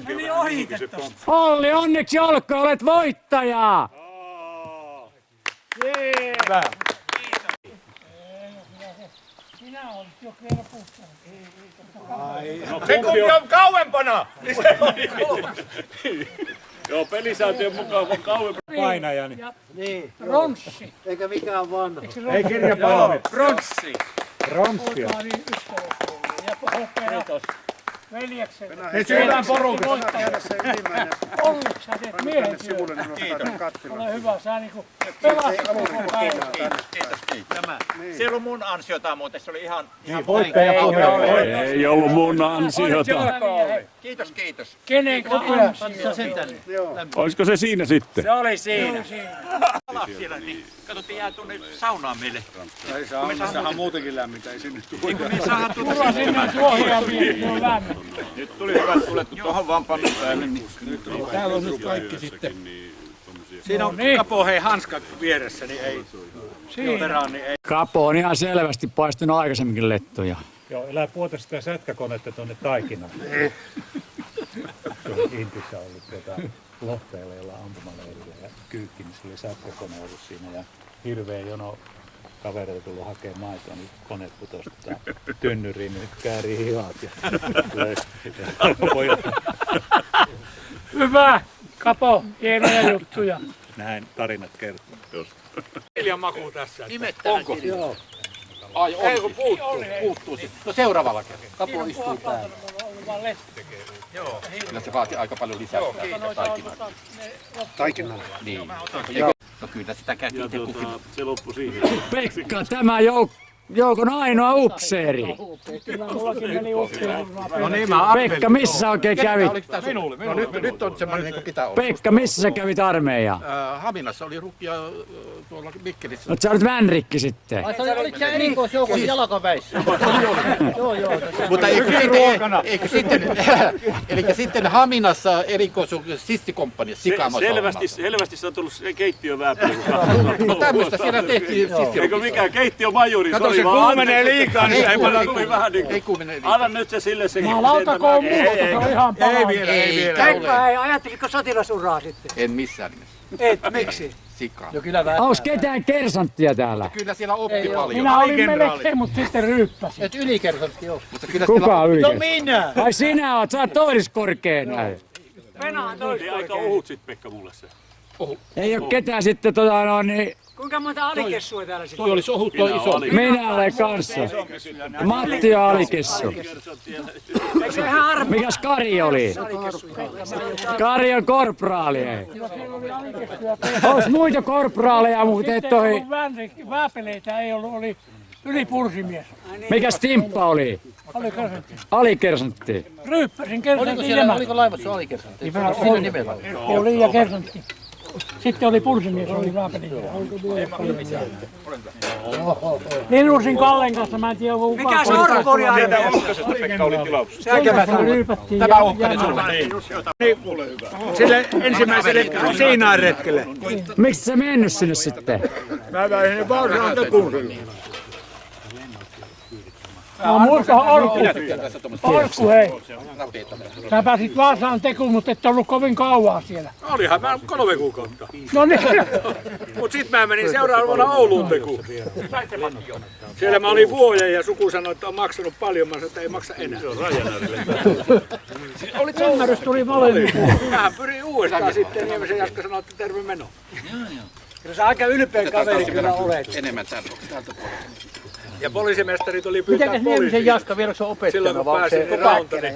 Meni ohite tosta. Olli, onneksi olkoon, olet voittaja! Hyvä. Sinä olit jo vielä puhtaan. Se kumpi on kauempana! Niin se on Joo, pelisäätöjen mukaan on kauemmin. painajani. Niin. Ronssi. Eikä mikään vanha. Ei kirjapalomit. Bronssi. Ronssia. Niin ystäväkoulu. Ja hopeaa. veljeksen. Ne syödään porukasta. Olli, sä teet miehen työn. Ole hyvä, sä niinku pelasit koko päivän. Se ei ollut mun ansiota muuten, se oli ihan Ei ollut mun ansiota. Kiitos, kiitos. Kenen kanssa? Olisiko se siinä sitten? Se oli siinä. Alas siellä, niin katsottiin jää tuonne saunaan meille. Ei saunassahan muutenkin lämmintä, ei sinne tule. Niin saadaan Mulla sinne on tuohia vielä, on lämmin. Nyt tuli hyvät tulet, kun tuohon vaan pannut päälle. Niin Täällä on nyt kaikki sitten. Siinä on kapo hei hanskat vieressä, niin ei. Siinä. Niin ei. Kapo on ihan selvästi paistunut aikaisemminkin lettuja. Joo, elää puolta sitä sätkäkonetta tuonne taikinaan. Intissä ollut Lohteella, jolla ampumaleirillä ja Kyykkimässä oli sätkäkone ollut siinä ja hirveä jono kavereita tullut hakemaan maitoa, niin kone putosi tynnyriin, niin käärii hihat ja pojat. Hyvä, Kapo, hienoja juttuja. Näin tarinat kertoo. Viljan maku tässä. Onko? Joo. Ai on. Ei kun puuttuu. No seuraavalla kerralla. Kapo istuu täällä. Joo. Kyllä se vaatii aika paljon lisää taikinaa. Taikinaa. Niin. No kyllä sitä käytiin itse kukin. Se loppui siihen. Pekka, tämä joukon ainoa upseeri. No niin, Pekka, missä sä oikein kävit? Minulle. No nyt on semmoinen niin kuin pitää olla. Pekka, missä sä kävit armeijaa? Haminassa oli rukkia tuolla Mikkelissä. No sä olet vänrikki sitten. Oliko sä erikoisjoukon jalkaväissä? Joo. Mutta eikö sitten, eli sitten Haminassa erikoisjoukon sistikomppania Sikamossa. Selvästi se on tullut keittiövääpeli. No tämmöistä siellä tehtiin sistikomppania. Eikö mikään keittiömajuri? Kato, se kuumenee liikaa, niin ei paljon tuli vähän niin kuin. Anna nyt se sille se. Lautakoon muuta, se on ihan paha. Ei vielä. Pekka, hei, ajatteliko sotilasuraa sitten? En missään nimessä. Et, miksi? Sikaa. No kyllä vähän. Onks ketään kersanttia täällä? Kyllä siellä oppi paljon. Minä olin melkein, mutta sitten ryyppäsin. Et ylikersantti ole. Mutta kyllä Kuka on No ylikäs? minä! Ai sinä oot, sä oot toiskorkeen näin. Niin aika ohut sit Pekka mulle se. Ei oo ketään sitten niin... Kuinka monta alikessua täällä sitten? Toi olisi ohut, toi iso. Minä olen kanssa. Matti on alikessu. Eikö se ihan arvoa? Mikäs Kari oli? Kari on korporaali. Ois muita korporaaleja, mutta et toi... Vääpeleitä ei ollut, oli ylipursimies. Mikäs Timppa oli? Alikersantti. Ryyppäsin kersantti Oliko laivassa alikersantti? Sillä nimellä oli. Oli ja kersantti. Sitten oli pursimies, oli vääpeleitä. Linnursin Kallen kanssa, mä en tiedä onko Mikä se Orpori Sieltä Ohkasesta Pekka oli tilauksessa. Tämä Ohkanen sulle. Sille ensimmäiselle Siinain retkelle. Miksi sä mennyt sinne sitten? Mä väihin vaan tekuun. Mä muistan Orkku, hei. Sä pääsit Vaasaan tekuun, mutta et ollut kovin kauaa siellä. Olihan mä 3 kuukautta. No niin. Mut sit mä menin seuraavana Ouluun tekuun. Siellä mä olin vuoden ja suku sanoi, että on maksanut paljon. Mä sanoin, että ei maksa enää. Ymmärrys tuli molemmille. Mähän pyrin uudestaan sitten ja se Jaska sanoi, että terve meno. Kyllä sä aika ylpeä kaveri kyllä olet. Enemmän tältä puolelta. Ja poliisimestari tuli pyytää Mitäs Niemisen Jaska, vieläkö se on silloin opettajana kun vai pääsin se Rauntanin.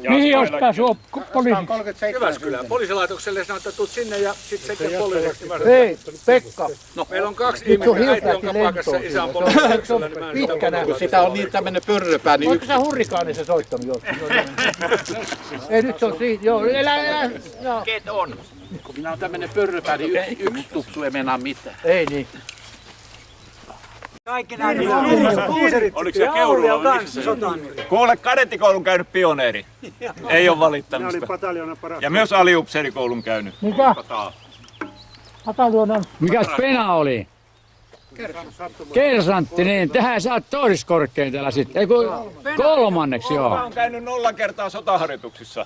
Mihin olisi päässyt poliisiksi? Jyväskylään. Poliisilaitokselle sanoi, että tuut sinne ja sitten sekä poliisiksi. Hei, Pekka. Meillä on 2 ihmistä, äiti on kapakassa, isä on poliisilaitoksella. Pitkänä. Kun sitä on niin tämmönen pörröpää, niin Oletko sä hurrikaanissa soittanut joskus? Ei nyt se on siitä, joo. Elä. ket on. Kun minä on tämmönen pörröpää, niin yksi tupsu ei meinaa mitään. Ei niin. Kaikki näin kuuserit. Oliko se Keurulla vai missä se? Kuule, kadettikoulun käynyt pioneeri. Ei ole valittamista. Ja myös aliupseerikoulun käynyt. Mikä? Pataljonan. Mikäs Pena oli? Kersantti, niin. Tähän sä oot toiskorkein täällä sitten. Ei kun kolmanneksi, Mä joo. oon käynyt 0 kertaa sotaharjoituksissa.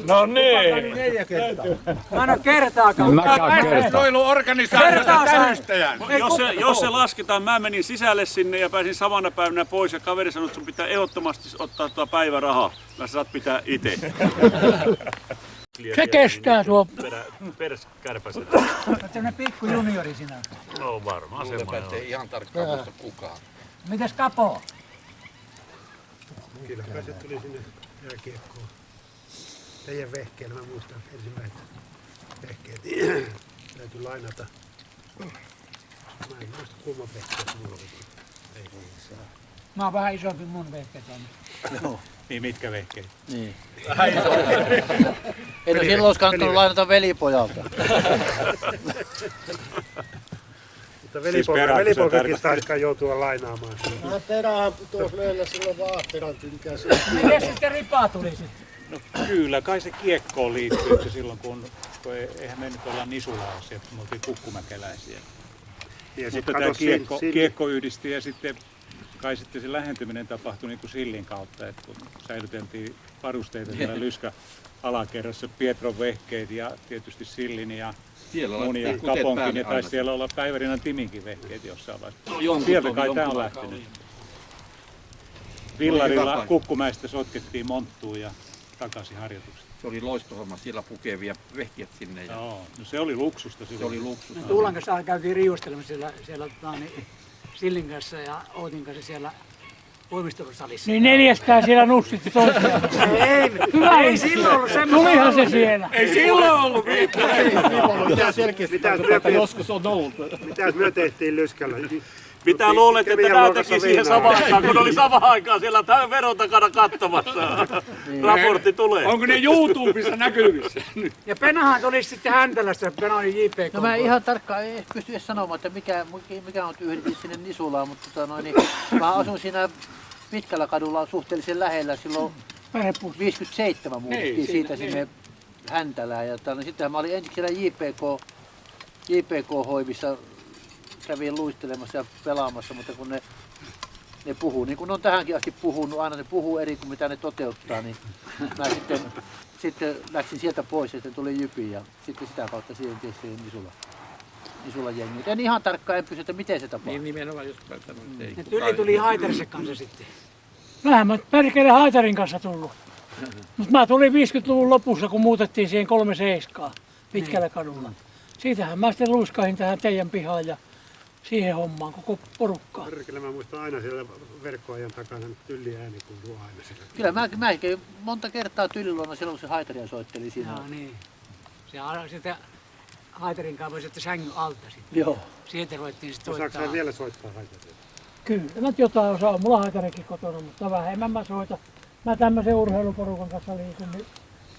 No niin. Mä en oo kertaakaan. Mäkään kertaa. Noilu organisaatiosta täystäjän. Jos se lasketaan, mä menin sisälle sinne ja pääsin samana päivänä pois ja kaveri sanoi, että sun pitää ehdottomasti ottaa tuo päiväraha. Mä saat pitää itse. Se kestää tuo. Perskärpäset. Olet semmonen pikku juniori sinä. No varmaan semmoinen on. Ei ihan tarkkaan muista kukaan. Mitäs Kapo? jääkiekkoa. Teidän vehkeellä, mä muistan ensimmäiset vehkeet. Täytyy lainata. Mä en muista kumman vehkeet mulla oli. Ei saa. Mä oon vähän isompi mun vehkeet on. Joo. Niin mitkä vehkeet? Niin. Ei no silloin olisi kannattanut lainata velipojalta. Mutta velipoikakin taiskaan joutua lainaamaan. Mä perään tuossa meillä silloin vaatteran tynkäsi. Miten sitten ripaa tuli sitten? No kyllä, kai se kiekkoon liittyy, että silloin kun eihän me nyt olla nisulaisia, me oltiin kukkumäkeläisiä. Mutta tämä kiekko yhdisti ja sitten kai sitten se lähentyminen tapahtui niin kuin sillin kautta, että kun säilyteltiin varusteita siellä Lyskä alakerrassa, Pietron vehkeet ja tietysti sillin ja mun ja Kaponkin ja taisi siellä olla Päivärinnan Timinkin vehkeet jossain vaiheessa. Sieltä kai tämä on lähtenyt. Villarilla Kukkumäistä sotkettiin monttuun ja takaisin harjoitukseen. Se oli loistohomma, siellä pukevia vehkiät sinne. Ja... Joo, no se oli luksusta silloin. Se oli luksusta. Tuulan kanssa käytiin riustelemassa siellä Sillin kanssa ja Outin kanssa siellä uimistelusalissa. Niin neljästään siellä nussitti toisiaan. Ei silloin ollut semmoista. Tulihan se siellä. Ei silloin ollut Joskus on ollut. Mitäs me tehtiin Lyskällä? Mitä luulet, että nämä teki siihen samaan aikaan, kun oli samaan aikaan siellä veron takana katsomassa. Raportti tulee. Onko ne YouTubessa näkyvissä? Ja Penahan tuli sitten Häntälässä, Pena oli JPK. No mä ihan tarkkaan ei pysty edes sanomaan, että mikä on yhdistetty sinne Nisulaan, mutta niin, mä asun siinä Pitkällä kadulla suhteellisen lähellä silloin 57 muuttiin siitä sinne Häntälään. Ja sittenhän mä olin ensiksi siellä JPK-hoivissa, kävin luistelemassa ja pelaamassa, mutta kun ne puhuu, niin kuin ne on tähänkin asti puhunut, aina ne puhuu eri kuin mitä ne toteuttaa, niin mä sitten läksin sieltä pois ja sitten tuli Jypi ja sitten sitä kautta siihen Nisulan jengi. En ihan tarkkaan en pysy, että miten se tapahtui. Niin nimenomaan just päättänyt. Yli tuli Haitarisen kanssa sitten. Vähän mä perkele Haitarin kanssa tullut. Mutta mä tulin 50-luvun lopussa, kun muutettiin siihen 37 Pitkällä kadulla. Siitähän mä sitten luiskahin tähän teidän pihaan ja siihen hommaan koko porukkaan. Perkele, mä muistan aina siellä verkkoajan takana Tylli ääni kuuluu aina siellä. Kyllä mä kävin monta kertaa Tyllin luona silloin, kun se Haitaria soitteli siinä. Joo niin. Se sitten Haitarin kanssa voi sitten sängyn alta sitten. Joo. Sieltä ruvettiin sitten soittaa. Osaatko sä vielä soittaa Haitaria? Kyllä, mä jotain osaan. Mulla on Haitarikin kotona, mutta vähemmän mä soitan. Mä tämmöisen urheiluporukan kanssa liikun, niin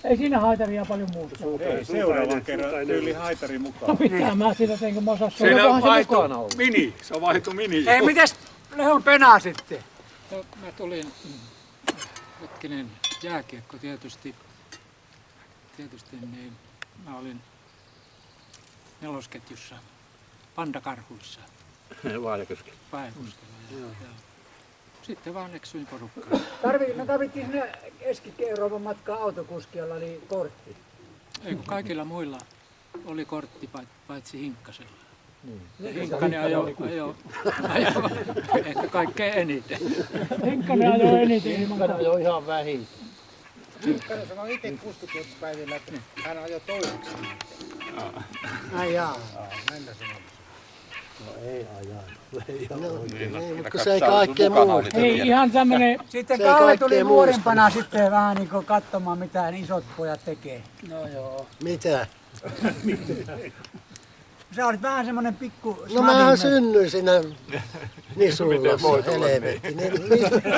ei siinä Haitaria paljon muuta. Ei, seuraavan kerran Tyyli Haitari mukaan. No pitää mä sitä tein, kun mä osaan Siinä soittaa. vaihtui mini, se on vaihtu mini. Ei, mites Lehon Pena sitten? No, mä tulin, hetkinen, jääkiekko tietysti niin mä olin nelosketjussa Pandakarhuissa. Vaajakoskella. Ja sitten vaan eksyin porukkaan. Me tarvittiin sinne Keski-Euroopan matkaa autokuskialla, eli kortti. Ei kun kaikilla muilla oli kortti paitsi Hinkkasella. Hinkkanen ajoi ehkä kaikkein eniten. Hinkkanen ajoi eniten. Hinkkanen ajoi ihan vähin. Hinkkanen sanoi itse 60-vuotispäivillä, että hän ajoi toiseksi. Ai jaa. Mennä sanoi. No ei ajaa. Ei, mutta se ei kaikkea muuta. Ei ihan tämmönen... Sitten Kalle tuli nuorempana sitten vähän niin kuin katsomaan, mitä isot pojat tekee. No joo. Mitä? Sä olit vähän semmonen pikku... No mähän synnyin siinä Nisulassa, helvetti.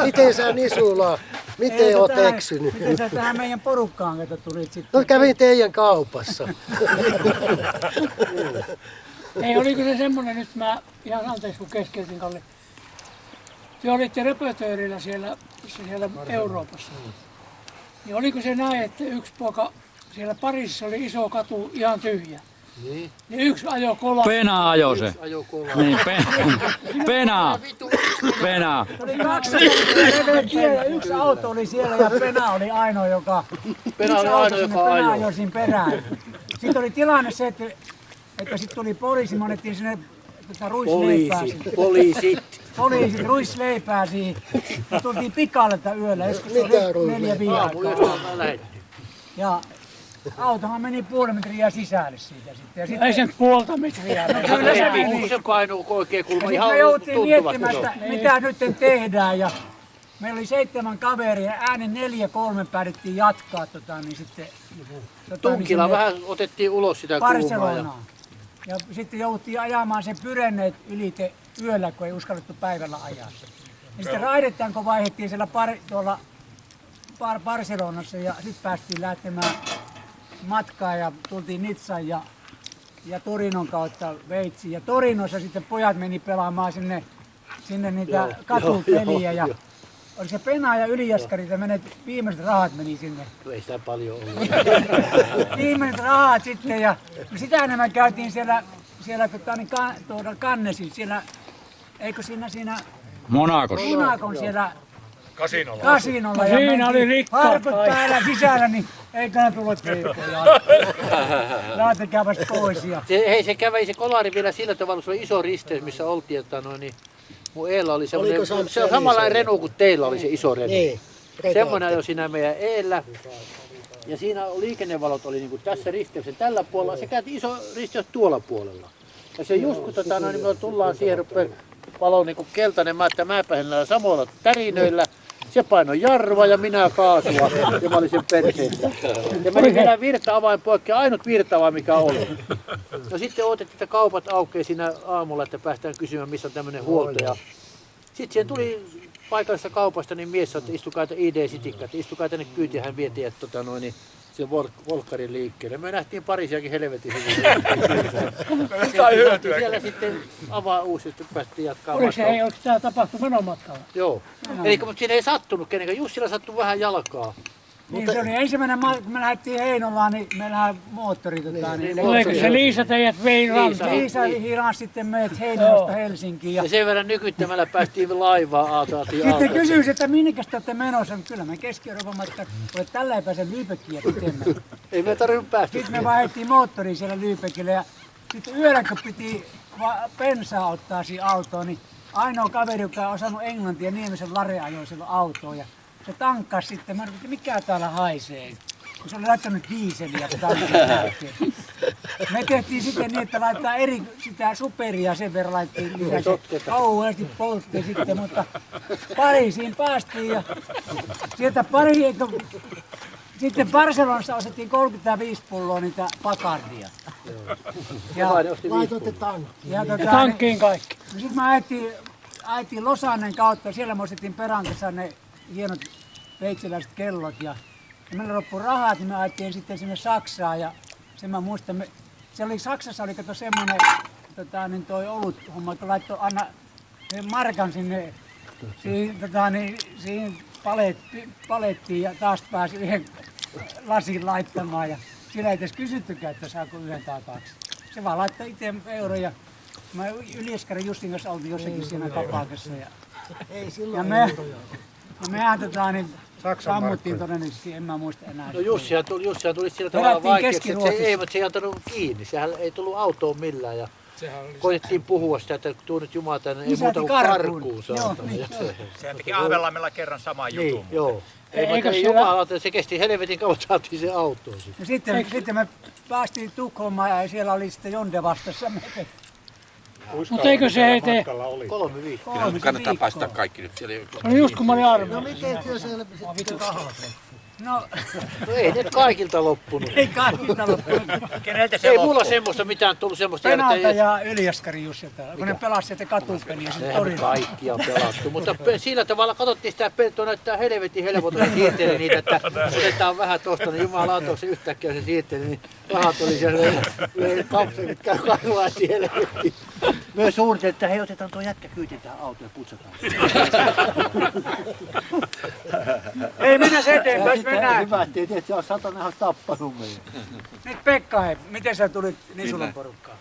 Miten sä Nisulaa? Miten oot eksynyt? Miten sä tähän meidän porukkaan kato tulit sitten? No kävin teidän kaupassa. Ei, oliko se semmonen nyt, mä ihan anteeksi kun keskeytin Kalle. Te olitte repötöörillä siellä Euroopassa. Niin oliko se näin, että yksi poika, siellä Pariisissa oli iso katu ihan tyhjä. Niin yksi ajo kola. Pena ajo se. Niin, Pena. Oli 200 ja yksi auto oli siellä ja Pena oli ainoa, joka... Pena oli ainoa, joka ajoi siinä perään. Sitten oli tilanne se, että sitten tuli poliisi, me annettiin sinne ruisleipää. Poliisit, ruisleipää siihen. Me tultiin pikalle yöllä, joskus oli 4-5 aikaa. Ja autohan meni puoli metriä sisälle siitä sitten. Ei sen puolta metriä. Kyllä se painuu oikein kulma. Ja sitten me jouttiin miettimään, että mitä nyt tehdään. Ja meillä oli 7 kaveria ja äänen 4-3 päätettiin jatkaa niin sitten. Tunkilla vähän otettiin ulos sitä kuumaa. Barcelonaan. Ja sitten jouttiin ajamaan sen Pyrenneet ylite yöllä, kun ei uskallettu päivällä ajaa. Ja sitten raidetanko vaihdettiin siellä tuolla Barcelonassa ja sitten päästiin lähtemään matkaan ja tultiin Nizzan ja Torinon kautta Veitsiin. Ja Torinossa sitten pojat meni pelaamaan sinne niitä katupeliä. Ja oli se Pena ja Ylijaskari, viimeiset rahat meni sinne. Ei sitä paljon ollut. Viimeiset rahat sitten ja sitä enemmän käytiin siellä Cannesin, siellä, eikö siinä Monacon siellä kasinolla. Ja siinä oli rikkaat harkot päällä sisällä, niin ei kannata tulla teikoja. Lähtekääpäs pois. Se kävi se kolari vielä sillä tavalla, se oli iso risteys, missä oltiin, että niin mun Eellä oli semmoinen, se on samanlainen Renault kuin teillä oli se iso Renault. Niin, semmoinen ajoi siinä meidän Eellä. Ja siinä liikennevalot oli niin kuin tässä risteyksen tällä puolella, se käytiin iso risteys tuolla puolella. Ja se just kun niin me tullaan siihen, valo niin kuin keltainen maa, että mä pääsen näillä samoilla tärinöillä. Se painoi jarrua ja minä kaasua ja mä olin sen perseessä. Ja meni vielä virta-avain poikki, ainut virta-avain mikä oli. No sitten odotettiin, että kaupat aukeaa siinä aamulla, että päästään kysymään missä on tämmöinen huolto. Sitten siihen tuli paikallisesta kaupasta niin mies sanoi, että istukaa ID-sitikka, että istukaa tänne kyytiin ja hän vietiin, että se Volkkarin liikkeelle. Me nähtiin Pariisiakin helvetin hyvin. Sai hyötyä. Siellä sitten avaa uusi, että päästiin jatkaa Oliko tämä tapahtunut menomatkalla? Joo. Eli mutta siinä ei sattunut kenenkään. Jussilla sattui vähän jalkaa. Niin se oli ensimmäinen kun me lähdettiin Heinolaan, niin meillähän moottori. Oliko se Liisa teidät vei rantaan? Liisa hiilaan sitten meidät Heinolasta Helsinkiin. Ja sen verran nykyttämällä päästiin laivaan. Sitten kysyin, että minnekäs te olette menossa? Kyllä me Keski-Euroopan matka, kun tällä ei pääse Lübeckiä pitemään. Ei me tarvinnut päästä. Sitten me vaihdettiin moottoriin siellä Lübeckillä ja sitten yöllä kun piti bensaa ottaa siihen autoon, niin ainoa kaveri, joka on osannut englantia, Niemisen Lare ajoi silloin autoon. Ja se tankkasi sitten, mä arvoin, mikä täällä haisee, kun se oli laittanut diiseliä tankkiin. Me tehtiin sitten niin, että laittaa sitä superia sen verran laittiin, mitä se kauheasti poltti sitten, mutta Pariisiin päästiin ja sieltä sitten Barcelonassa ostettiin 35 pulloa niitä Bacardia. Ja laitoitte tankkiin. Ja tankkiin kaikki. Sitten me ajettiin Losannen kautta, siellä me ostettiin Perankassa ne hienot veitsiläiset kellot ja meillä loppui rahat, niin me ajettiin sitten sinne Saksaan ja sen mä muistan, Saksassa oli kato semmoinen niin toi olut homma, kun laittoi aina markan sinne siihen palettiin ja taas pääsi yhden lasin laittamaan ja siellä ei edes kysyttykään, että saako yhden tai kaksi. Se vaan laittoi itse euroja. Mä Ylijaskarin Justin kanssa oltiin jossakin siinä kapaakassa ja mehän sammuttiin todennäköisesti, en mä muista enää. No Jussihan tuli sillä tavalla vaikeaksi, että se ei antanut kiinni, sehän ei tullut autoon millään ja koitettiin puhua sitä, että tuu nyt Jumala tänne, ei muuta kuin karkuun saatana. Sehän teki Ahvenlammella kerran saman jutun. Niin, joo. Ei Jumala, se kesti helvetin kauan, saatiin se autoon. Ja sitten me päästiin Tukholmaan ja siellä oli sitten Jonde vastassa meitä. Mutta eikö se ei tee? 3 viikkoa. Kyllä kannattaa paistaa kaikki nyt. No just kun mä olin arvoin. No miten työ selvisitte rahat? No ei nyt kaikilta loppunut. Ei kaikilta loppunut. Keneltä se ei loppui? mulla semmoista mitään tullut semmoista. Penalta ja Ylijaskari Jussilta, kun ne pelasivat sieltä katupeliä sitten Torilla. Kaikkia pelattu, mutta sillä tavalla katsottiin sitä peltoa, näyttää helvetin helpotus, että siirteli niitä, että otetaan vähän tosta, niin jumala antoi se yhtäkkiä se siirteli, niin rahat oli siellä kapselit käy kaivaasti helvettiin. Myös suunniteltiin, että hei otetaan tuo jätkä kyytiin tähän autoon ja putsataan. Ei mennä se eteenpäin, mennään. Hyvä, ettei tiedä, että se on satanenhan tappanut meidän. Nyt Pekka, hei, miten sä tulit Nisulon porukkaan?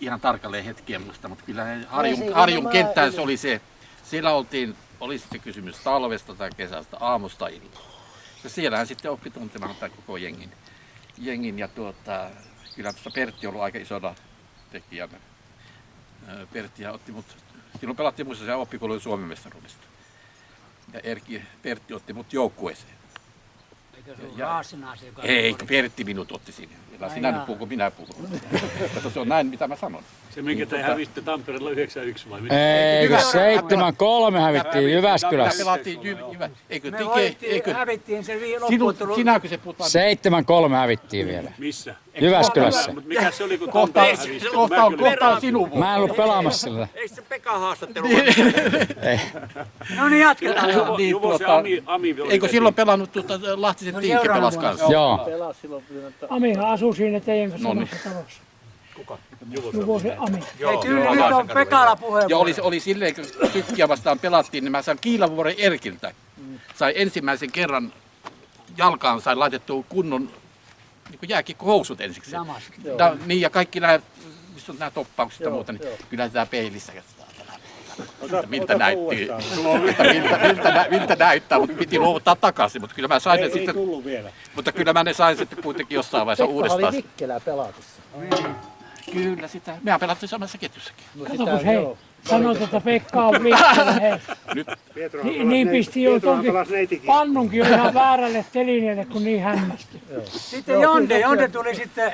Ihan tarkalleen hetkiä muista, mutta kyllä Harjun kenttään se oli se. Siellä oli sitten kysymys talvesta tai kesästä, aamusta illaan. Ja siellähän sitten oppi tuntemaan tämän koko jengin ja kyllä tuossa Pertti on ollut aika isona tekijänä. Perttiä otti mut, silloin pelattiin muista siellä oppikoulujen Suomen mestaruudesta. Ja Pertti otti mut joukkueeseen. Eikö se ollut Raasinaasi, joka... Ei, Pertti minut otti sinne. Sinä nyt puhuu, kun minä puhun. Mutta se on näin, mitä mä sanon. Se minkä te hävisitte Tampereella 9-1 vai mitä? Eikö 7-3 hävittiin Jyväskylässä? Me hävittiin sen loppuun. Sinäkö se puhutaan? 7-3 hävittiin vielä. Missä? Jyväskylässä. Mutta mikä se oli, kun Kohta on sinun vuoro. Mä en ollut pelaamassa sillä. Ei se Pekan haastattelu. No niin, jatketaan. Eikö silloin pelannut Lahtisen Tinkki pelas kanssa? Joo. Amihan asuu siinä teidän kanssa samassa talossa. Kuka? Juvosen Ami. Ei, kyllä nyt on Pekala puheenvuoro. Ja oli silleen, kun Tykkiä vastaan pelattiin, niin mä sain Kiilavuoren Erkiltä. Sai ensimmäisen kerran jalkaan sai laitettua kunnon niin jääkiekkohousut ensiksi. Niin, ja kaikki nämä, missä on nämä toppaukset ja muuta, niin kyllä tämä peilissä. Miltä näytti? Miltä näyttää, mutta piti luovuttaa takaisin, mutta kyllä mä sain ne sitten. Mutta kyllä mä ne sain sitten kuitenkin jossain vaiheessa uudestaan. Pekka oli Mikkelää pelatissa. Kyllä sitä. Mehän pelattiin samassa ketjussakin. Katopus hei, sanoit, että Pekka on Mikkelä, hei. Niin pisti jo tuonkin pannunkin jo ihan väärälle telineelle, kun niin hämmästyi. Sitten Jonde tuli sitten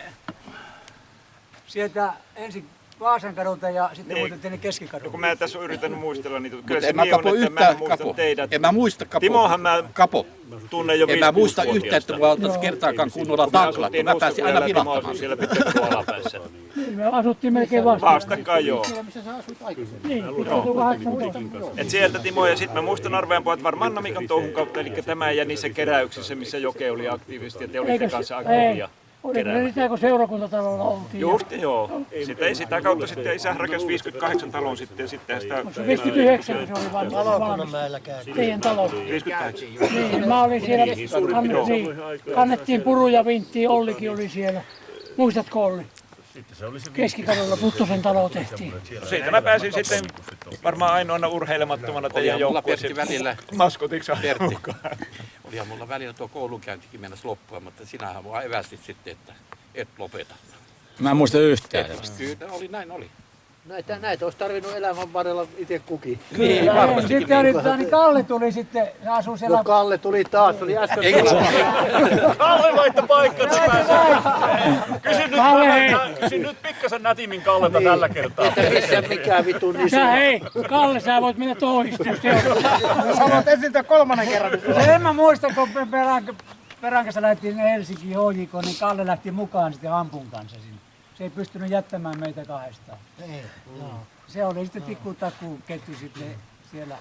sieltä ensin Vaasan kadulta ja sitten muutettiin ne Keskikadulta. Kun mä tässä olen yrittänyt muistella, niin kyllä Mutta se en mä niin on, Kapo että mä yhtään, muistan Kapo. teidät. En mä muista Kapo. Timohan mä tunnen jo 5-6-vuotiaasta. En mä muista yhtään, että mua oltaisiin kertaakaan kunnolla taklattu. Mä pääsin aina vilahtamaan. Siellä pitää alapäässä. Me asuttiin melkein vastaan. Vastakkain joo. Niin, Et sieltä Timo ja sitten mä muistan arveen pojat varmaan Namikan touhun kautta, eli tämä ja niissä keräyksissä, missä Joke oli aktiivisesti ja te olitte kanssa aktiivia. Oliko se sitä, kun seurakuntatalolla oltiin? Just joo. Sitä kautta sitten isä rakensi 58 talon sitten ja sitten sitä... Se 59, kun se oli valmis. Palokunnanmäellä käytiin. Teidän talo. 58. Niin, mä olin siellä, kannettiin puruja vinttiin, Ollikin oli siellä. Muistatko Olli? Keskikadulla Puttosen talo tehtiin. Siitä mä pääsin sitten varmaan ainoana urheilemattomana teidän joukkueessa maskotiksi mukaan. Olihan mulla välillä tuo koulunkäyntikin mennessä loppua, mutta sinähän mua evästit sitten, että et lopeta. Mä en muista yhtään. Kyllä oli, näin oli. Näitä olisi tarvinnut elämän varrella itse kukin. Niin, varmastikin. Sitten oli, niin Kalle tuli sitten, se asui siellä... No Kalle tuli taas, se oli äsken. Kalle vaihtoi paikkansa. Kysyn nyt pikkasen nätimmin Kallelta tällä kertaa. Että missä mikään vitun niin Sä hei, Kalle, sä voit mennä toista. Sä voit esittää 3. kerran. Se en mä muista, kun Perän kanssa lähdettiin Helsinkiin HJK, niin Kalle lähti mukaan sitten Hampun kanssa sinne. Se ei pystynyt jättämään meitä kahdestaan. Ei, joo. Se oli sitten tikku-takku ketju sitten siellä.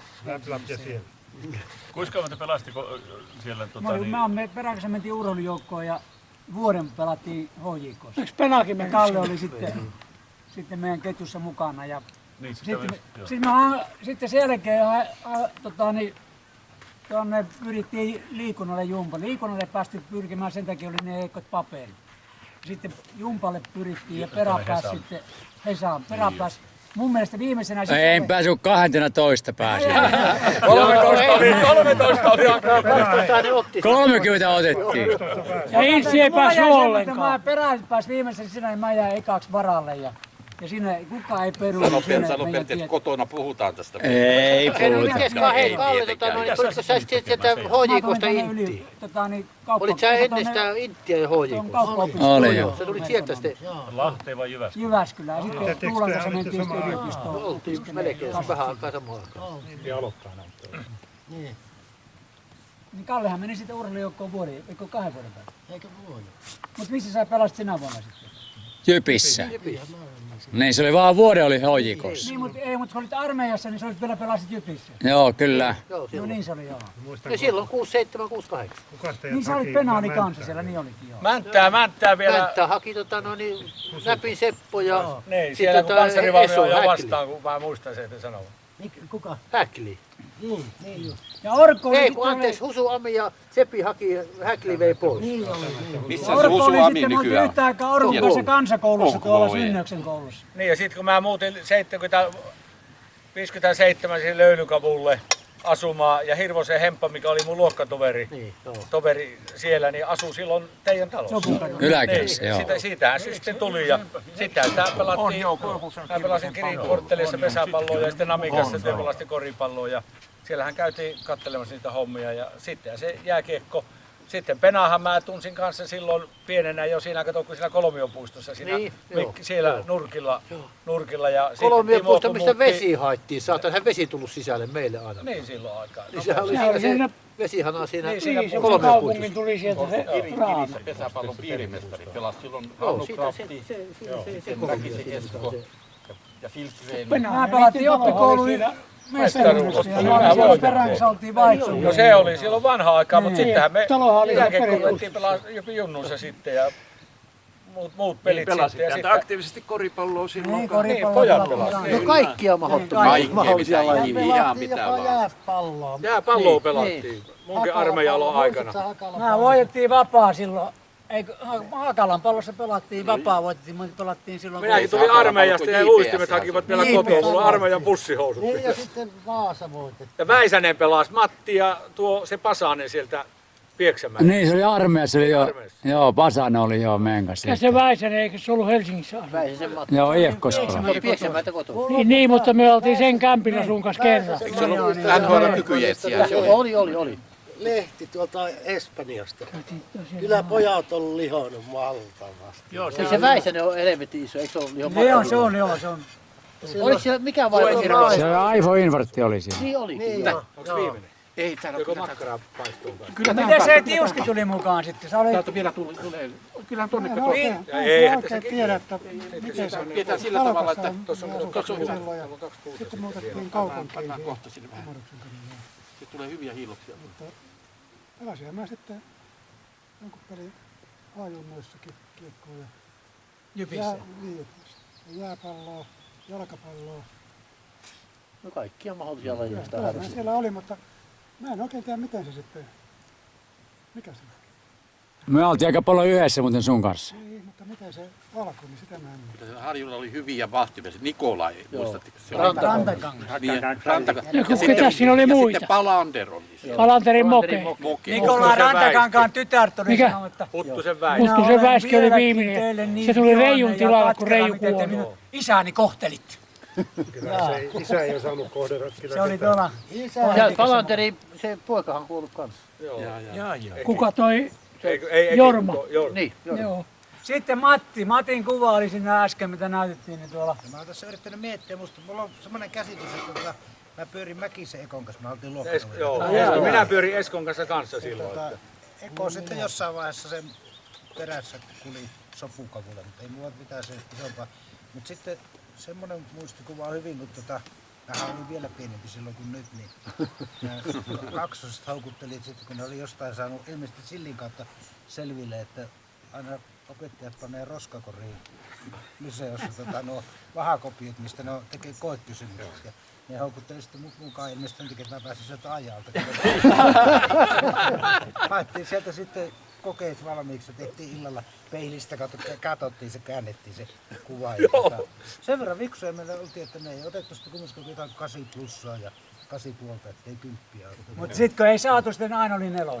Kuinka kauan te pelastiko siellä? Me Perän kanssa mentiin urheilujoukkoon ja vuoden pelattiin HJK:ssa. Eikö Penakin mennä? Kalle oli sitten meidän ketjussa mukana. Ja Niin, sitten sen jälkeen tuonne pyrittiin liikunnalle Jumpa. Liikunnalle päästiin pyrkimään, sen takia oli ne heikot paperit. Sitten Jumpalle pyrittiin ja Perä pääsi sitten Hesaan. Perä pääsi mun mielestä viimeisenä... En päässyt 12 pääsi. 13 oli aika. 30 otettiin. Ja Inssi ei päässyt ollenkaan. Perä pääsi viimeisenä, sinä mä jäin ekaksi varalle ja siinä kukaan ei peru. Sano Pertti, että kotona puhutaan tästä. Ei puhuta. Hei Kalle, tuliko sä sieltä HJK:sta Intti? Olit sä ennen sitä Inttiä ja HJK:sta? Oli joo. Sä tulit sieltä sitten? Lahteen vai Jyväskylään? Jyväskylään. Ja sitten Tuulan kanssa mentiin sitten yliopistoon. Oltiin melkein vähän aikaa samaan aikaan. Ja aloittaa näyttää. Niin. Niin Kallehan meni sitten urheilujoukkoon vuoden, eikö 2 vuoden päästä? Eikö vuoden? Mutta missä sä pelasit sinä vuonna sitten? Jypissä. Niin se oli vaan vuoden oli HJK:ssa. Niin, mutta kun olit armeijassa, niin sä olit vielä pelasit Jypissä. Joo, kyllä. No niin se oli joo. Ja silloin 67, 68. Niin sä olit penaali kanssa siellä, niin olikin joo. Mänttää vielä. Mänttää haki Näpin Seppo ja niin, siellä kun panssarivaunuja jo vastaan, kun mä muistan sen, että sanoo. Kuka? Häkli. Niin just. Ja Orko oli ei, kun anteeksi, Husu Ami ja Sepi haki, Häkli vei pois. Niin oli. Missä se Husu Ami nykyään? Yhtä aikaa Orkon kanssa kansakoulussa tuolla Synnöksen koulussa. Niin ja sitten kun mä muutin 57 siihen Löylykavulle asumaan ja Hirvosen Hemppa, mikä oli mun luokkatoveri, toveri siellä, niin asui silloin teidän talossa. Yläkädessä, joo. Siitähän se sitten tuli ja sitten sitä pelattiin, mä pelasin Kirin korttelissa pesäpalloa ja sitten Namikassa te pelasitte koripalloa ja siellähän käytiin katselemassa niitä hommia ja sitten se jääkiekko Sitten Penahan mä tunsin kanssa silloin pienenä jo siinä, kun siinä Kolmiopuistossa siinä, Niin, siellä nurkilla. Ja Kolmiopuisto, mistä vesi haettiin. Saataisiin vesi tullut sisälle meille aina. Niin silloin aikaan. Niin sehän oli siinä se vesihana siinä Niin, se kaupungin Kolmiopuistossa. tuli sieltä se Kirissä pesäpallon piirimestari pelasi silloin Hannu Krafti, sitten Mäkisen Esko ja Filsveen. Mä pelattiin oppikoulun mestaruudesta ja siellä perässä oltiin vaihtunut. No se oli silloin vanha aikaa, mutta sittenhän me jälkeen ruvettiin pelaa junnuissa sitten ja muut pelit Pelasit sitten. täältä aktiivisesti koripalloa silloin. Niin, koripalloa pojat pelasivat. No kaikkia mahdollisia lajia. Ihan mitä vaan. Jääpalloa. Jääpalloa pelattiin munkin armeijalon aikana. Mä voitettiin vapaa silloin. Eikö, Hakalan pallossa pelattiin vapaa, voitettiin, mutta pelattiin silloin. Minäkin tulin armeijasta ja uistimet hakivat vielä kotoa, mulla on armeijan pussihousut. Niin ja sitten Vaasa voitettiin. Ja Väisänen pelasi, Matti ja se Pasanen sieltä Pieksämäeltä. Niin, se oli armeijassa, joo, Pasanen oli meidän kanssa. Ja se Väisänen, eikö se ollut Helsingissä aina? Väisäsen Matti. Joo, IFK:ssa. Pieksämäeltä kotoa. Niin, mutta me oltiin sen kämpillä sun kanssa kerran. Eikö se ollut NHL-kykyjetsiä? Oli. Lehti tuolta Espanjasta. Kyllä pojat on lihonut valtavasti. Joo, se Väisänen on helvetin iso, eikö se ole lihan Joo, se on. Oliko siellä mikä vaiva? Se aivoinfarkti oli siinä. Niin oli. Niin, Onko viimeinen? Ei täällä Joko makkaraa paistuu päälle? Kyllä Miten se Tiuski tuli mukaan sitten? täältä vielä tulee. Kyllähän tonne kato. Eihän tässä tiedä, että miten se Pidetään sillä tavalla, että tuossa on silloin ja sitten muutettiin kaupunkiin. pannaan kohta sinne vähän. Sitten tulee hyviä hiiloksia. Pelasinhan mä sitten jonkun pelin A-junnoissakin kiekkoa ja Jypissä. jääpalloa, jalkapalloa. No kaikkia mahdollisia lajeja sitä Mä harrastaa. siellä oli, mutta mä en oikein tiedä miten se sitten, mikä se on. Me oltiin aika paljon yhdessä muuten sun kanssa. Niin, mutta miten se alkoi, niin sitä mä en muista. Harjulla oli hyviä vahtimiehiä. Nikolai, muistatteko se? Rantakangas. Niin, Rantakangas. Ja ketäs siinä oli muita? Sitten Palander oli siellä. Palanterin Moke. Nikolai Rantakankaan tytär tuli Mikä? sanoa, että Huttusen Väisä. Huttusen Väiski oli viimeinen. Se tuli Reijun tilalla, kun Reiju kuoli. Isäni kohtelit. Kyllä se isä ei osannut kohdata. Se oli tuolla. Ja Palanteri, se poikahan kuollut kanssa. Kuka toi? Ei, Jorma. Niin, Joo. Sitten Matin kuva oli siinä äsken, mitä näytettiin niin tuolla. Mä oon tässä yrittänyt miettiä, mulla on semmoinen käsitys, että mä pyörin Mäkisen Ekon kanssa, mä oltiin Joo, minä pyörin Eskon kanssa silloin. Eko sitten jossain vaiheessa sen perässä kuli sopukavulle, mutta ei mulla mitään se isompaa. Mutta sitten semmoinen muistikuva on hyvin, kun mähän olin vielä pienempi silloin kuin nyt, niin kaksoset houkuttelit sitten, kun ne oli jostain saanut ilmeisesti Sillin kautta selville, että aina opettajat panee roskakoriin lyseossa nuo vahakopiot, mistä ne tekee koekysymykset. Ja ne houkutteli sitten mukaan ilmeisesti takia, että mä pääsin sieltä ajalta. Haettiin sieltä sitten kokeet valmiiksi ja tehtiin illalla peilistä, katsottiin se, käännettiin se kuva. Sen verran viksuja meillä oltiin, että me ei otettu sitä kumminkin jotain 8 plussaa ja 8 puolta, ettei 10. Mutta sitten kun ei saatu, sitten aina oli 4.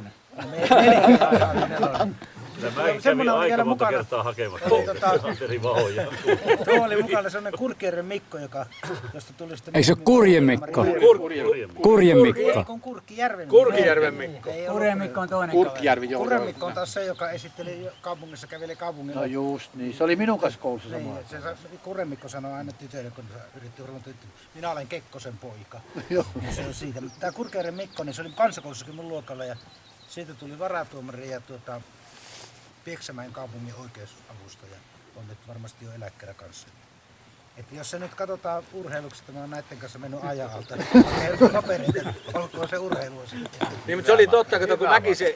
Semmoinen aika monta kertaa hakevat eri vahoja. Tuo oli mukana semmoinen Kurkijärven Mikko, josta tuli sitten... Eikö se ole Kurjen Mikko? Kurjen Mikko. Ei, kun Kurkijärven Mikko. Kurkijärven Mikko. Kurjen Mikko on toinen Kurkijärvi, joo. Kurjen Mikko on taas se, joka esitteli kaupungissa, käveli kaupungilla. No just niin, se oli minun kanssa koulussa samaan. Kurjen Mikko sanoi aina tytöille, kun yritti hurmata tyttöä, minä olen Kekkosen poika. Se on siitä. Tämä Kurkijärven Mikko, niin se oli kansakoulussakin mun luokalla ja siitä tuli varatuomari ja Pieksämäen kaupungin oikeusavustaja on nyt varmasti jo eläkkeellä kanssa. Että jos se nyt katsotaan urheiluksi, että mä oon näiden kanssa mennyt ajalta, niin papereita, olkoon se urheilu sitten. Niin, mutta se oli totta, että kun Mäkisen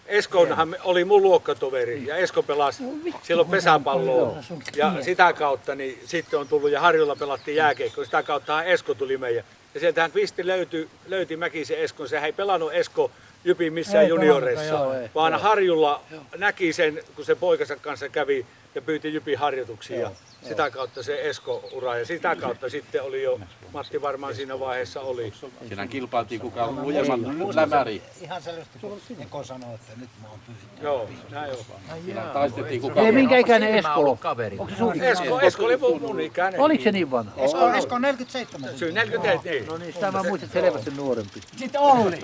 Eskonhan oli mun luokkatoveri ja Esko pelasi silloin pesäpalloa ja sitä kautta niin sitten on tullut ja Harjulla pelattiin jääkiekkoa, sitä kauttahan Esko tuli meidän. Ja sieltähän Kvisti löyti Mäkisen Eskon, sehän ei pelannut Esko Jypin missään junioreissa, vaan Harjulla näki sen, kun se poikansa kanssa kävi ja pyyti Jypin harjoituksia. Ja sitä kautta se Esko-ura ja sitä kautta sitten oli jo, Matti varmaan siinä vaiheessa oli. Siinä kilpailtiin kuka on lujemman lämäri. Ihan selvästi, kun Eko sanoi, että nyt mä oon pysytty. Joo, näin on. Siinä taistettiin kuka Ei, minkä ikäinen Esko on? Onko se sun Esko oli mun ikäinen. Oliko se niin vanha? Esko on 47. Syy 47, niin. No niin, sitä mä muistin selvästi nuorempi. Sitten Olli.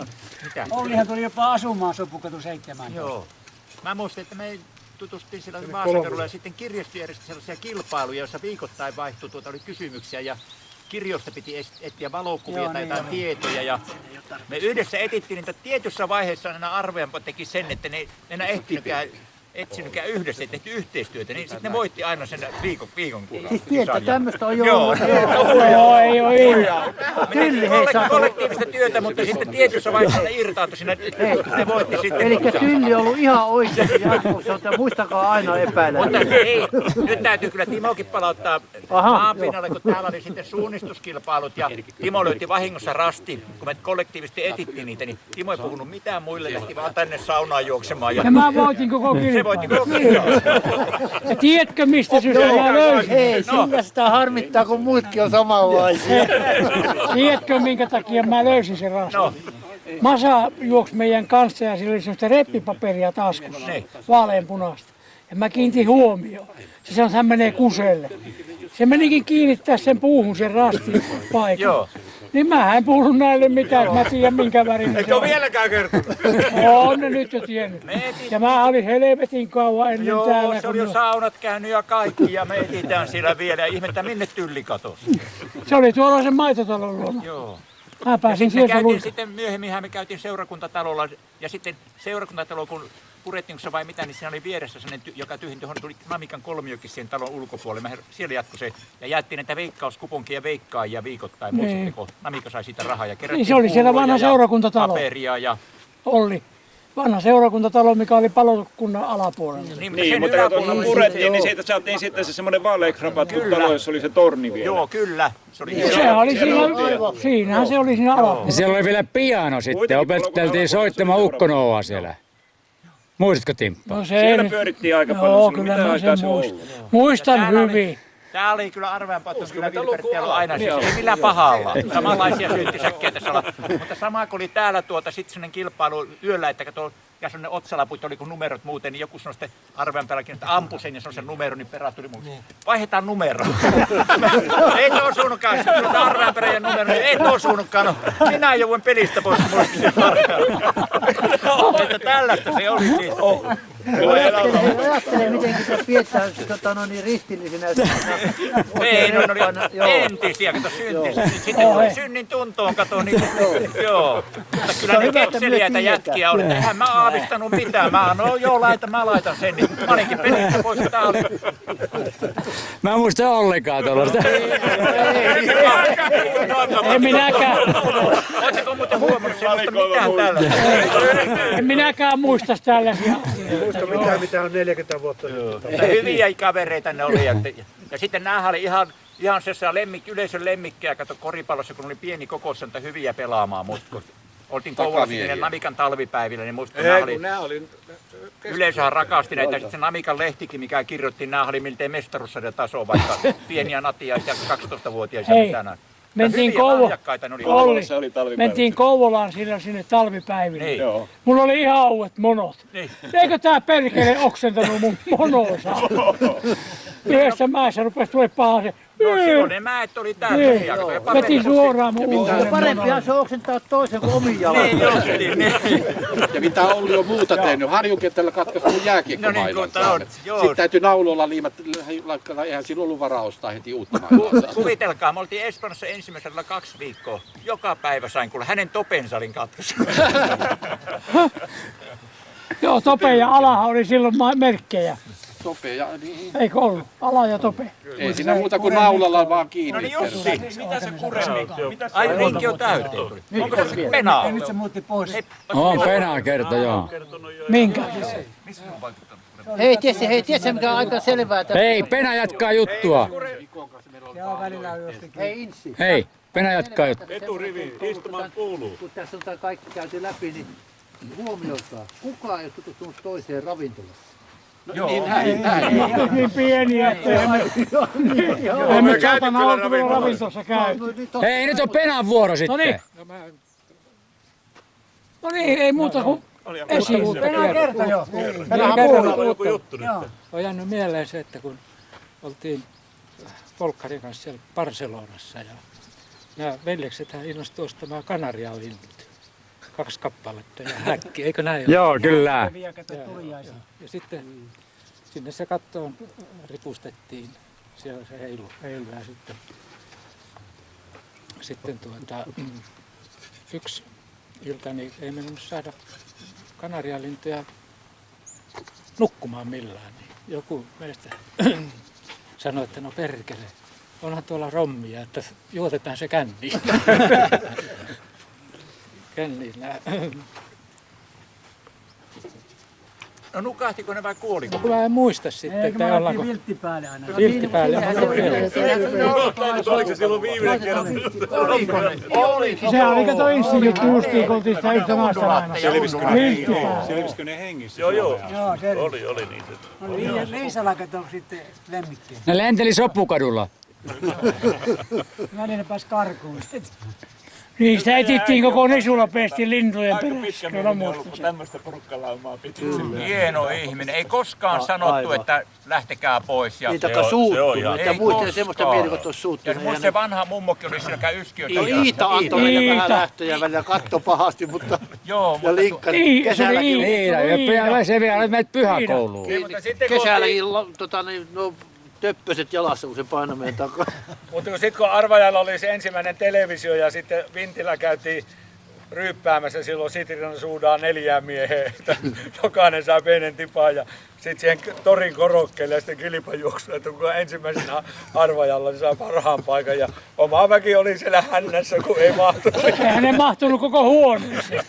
Ollihan tuli jopa asumaan Sopukatu 17. Joo. Mä muistin, että me tutustuttiin siellä Vaasakadulla ja sitten kirjasto järjesti sellaisia kilpailuja, joissa viikoittain vaihtui, oli kysymyksiä ja kirjoista piti etsiä valokuvia tai jotain tietoja. Ja me yhdessä etittiin niitä tietyssä vaiheessa aina arvojanpa teki sen, että ne enää etsinytkään yhdessä, ei tehty yhteistyötä, niin sitten ne voitti aina sen viikon Siis pientä tämmöistä on jo. Joo, ei ole ihan. Tylli kollektiivista työtä, mutta sitten tietyssä vaiheessa ne irtaantui sinne, ne voitti sitten. Eli Tylli on ollut ihan oikeasti jatkossa, muistakaa aina epäillä. Mutta ei, nyt täytyy kyllä Timokin palauttaa maanpinnalle, kun täällä oli sitten suunnistuskilpailut ja Timo löyti vahingossa rasti, kun me kollektiivisesti etittiin niitä, niin Timo ei puhunut mitään muille, lähti vaan tänne saunaan juoksemaan. Ja mä voitin koko kilpailun. Ja tiedätkö mistä syystä mä löysin? Hei, sinä sitä harmittaa, kun muutkin on samanlaisia. Tiedätkö minkä takia mä löysin sen rastin? No. Masa juoksi meidän kanssa ja sillä oli sellaista reppipaperia taskussa, vaaleanpunaista. Ja mä kiinnitin huomioon. Se sanoi, että hän menee kuselle. Se menikin kiinnittää sen puuhun sen rastin paikan. Niin mä en puhunut näille mitään, mä tiedän minkä värinen. Eikö ole vieläkään kertonut? On ne nyt jo tiennyt. Ja mä olin helvetin kauan ennen täällä. Joo, se oli jo saunat käynyt ja kaikki ja me etitään siellä vielä ja ihmetään minne Tylli katosi. Se oli tuolla sen maitotalon luona. Joo. Mä pääsin sieltä luikaan. Sitten myöhemminhän me käytiin seurakuntatalolla ja sitten seurakuntatalo kun purettiinko vai mitä, niin siinä oli vieressä sellainen, joka tyhjentyi, johon tuli Namikan kolmiokin siihen talon ulkopuolelle. Siellä jatkoi se ja jaettiin näitä veikkauskuponkia veikkaajia viikoittain. Muistatteko? Namika sai siitä rahaa ja kerättiin niin, se oli siellä vanha seurakuntatalo. Paperia ja Olli. Vanha seurakuntatalo, mikä oli palokunnan alapuolella. Niin, mutta kun purettiin, niin siitä saatiin sitten se semmoinen vaaleankrapattu talo, jossa oli se torni vielä. Joo, kyllä. Se oli siinähän se oli siinä alapuolella. Ja siellä oli vielä piano sitten, opeteltiin soittamaan ukkonouaa siellä. Muistatko Timppa? No siellä pyörittiin aika paljon. Joo, kyllä mä sen muistan hyvin. Tää oli kyllä arveenpa, että kyllä Vilpertti on aina siis ei millään pahalla. Samanlaisia synttisäkkejä tässä olla. Mutta sama kuin oli täällä sitten sellainen kilpailu yöllä, että kato, ja sellainen otsalaput oli kun numerot muuten, niin joku sanoi sitten arveenpäälläkin, että ampu sen ja se on sen numero, niin perään tuli muuten. Vaihdetaan numero. Ei tuo osunutkaan, se on arveenpäälän numero, niin ei tuo osunutkaan. No, minä jouduin pelistä pois, kun muistin sen tarkkaan. Että tällaista se oli siitä. Ajattele, miten se pidetään ristillisenä. Ei, ne oli entisiä, kato syntisiä. Sitten tuli synnin tuntoon, kato niin. Joo. Mutta kyllä ne kekseliäitä jätkiä oli. Eihän mä aavistanut mitään. Mä laitan sen. Niin mä olinkin pelistä pois, kun tää oli. Mä en muista ollenkaan tuollaista. En minäkään. Ootko muuten huomannut sellaista mitään tällaista? En minäkään muista tällaisia. Muista mitään, mitä on 40 vuotta sitten. Hyviä kavereita ne oli. Ja sitten näähän oli ihan yleisön lemmikkejä, kato koripallossa, kun oli pieni kokossa, että hyviä pelaamaan. Mutta oltiin Kouvolassa niiden Namikan talvipäivillä, niin musta yleisöhän rakasti näitä. Sitten se Namikan lehtikin, mikä kirjoitti, nämä oli miltei mestaruussarjan tasoa, vaikka pieniä natiaisia 12-vuotiaisia mitään. Mentiin Kouvolaan sinne talvipäiville. Niin. Mulla oli ihan uudet monot. Niin. Eikö tää perkele oksentanut mun mononsa? Yhdessä mäessä rupesi tulee paha se. No silloin ne mäet oli täällä. Veti suoraan mun uudet. Parempihan se oksentaa toisen kuin omin jalan. Niin. Ja mitä Olli on muuta tehnyt? Harjunkentällä katkaistu jääkiekkomailansa. Sitten täytyy nauloilla liimata, eihän sillä ollut varaa ostaa heti uutta mailansa. Kuvitelkaa, me oltiin Espanjassa ensimmäisellä 2 viikkoa. Joka päivä sain kuulla hänen topensa olin katkaisu. Joo, tope ja alahan oli silloin merkkejä. Tope ja niin. Eikö ollut? Ala ja tope. Ei siinä muuta kuin naulalla vaan kiinni. No niin Jussi, mitä se kuremikki on? Ai rinkki on täyteen. Onko se penaa? Nyt se muutti pois. On penaa kerta, joo. Minkä? Hei, tiedätkö mikä on aika selvää? Hei, Penä jatkaa juttua. Joo, välillä on jostakin. Hei Inssi. Hei, Penä jatkaa juttua. Eturivi, istumaan kuuluu. Kun tässä on kaikki käyty läpi, niin huomioikaa. Kukaan ei ole tutustunut toiseen ravintolassa. Joo, Niin pieniä, että emme saatana autolla ravintossa käy. Hei, nyt on Penan vuoro sitten. No niin. No niin, ei muuta kuin esiin. Penä kerta jo. Penahan puhunut joku juttu nyt. On jäänyt mieleen se, että kun oltiin Volkkarin kanssa siellä Barcelonassa ja nämä veljeksethän innostuivat ostamaan kanarialinnut. 2 kappaletta ja häkki, eikö näin ole? Joo, kyllä. Ja sitten sinne se kattoon ripustettiin. Siellä se heilu ja sitten yksi ilta niin ei mennyt saada kanarialintuja nukkumaan millään. Niin joku meistä sanoi, että no perkele, onhan tuolla rommia, että juotetaan se känniin. Kännillä. No nukahtiko ne vai kuoliko? Mä en muista sitten, että ollaanko... viltti päälle aina. Viltti päälle. Oliko se silloin viimeinen kerta? Sehän oli kato inssi-juttu justiin, kun oltiin sitä yhtä maassa lainassa. Selvisikö ne hengissä? Joo. Joo, se Oli niitä. oli Liisala kato sitten lemmikkeen. Ne lenteli Soppukadulla. Välillä pääsi karkuun. Niin, sitä etittiin koko Nisulla pestiin lintujen Aika perässä. pitkä Kyllä minun ollut, kun muistan. tämmöistä porukkalaumaa pitää. Hieno ihminen. Ei koskaan sanottu, että lähtekää pois. Ja Niitä on suuttunut. Ei Ja muistan semmoista koskaan. mieli, kun olisi suuttunut. Ja muista se vanha mummokin oli siellä yskiötä. Iita antoi meille vähän lähtöjä välillä, katto pahasti, mutta... Joo, ja linkka kesälläkin... Iida, se vielä menet pyhäkouluun. Kesälläkin töppöset jalassa, kun se painoi meidän takaa. Mutta sitten kun Arvajalla oli se ensimmäinen televisio ja sitten Vintillä käytiin ryyppäämässä silloin Sitrinan suudaan 4 mieheä, että jokainen saa pienen tipaan ja sitten siihen torin korokkeelle ja sitten kilpajuoksua, että kuka ensimmäisenä Arvajalla niin saa parhaan paikan ja oma väki oli siellä hännässä, kun ei mahtunut. Eihän ne mahtunut koko huoneeseen.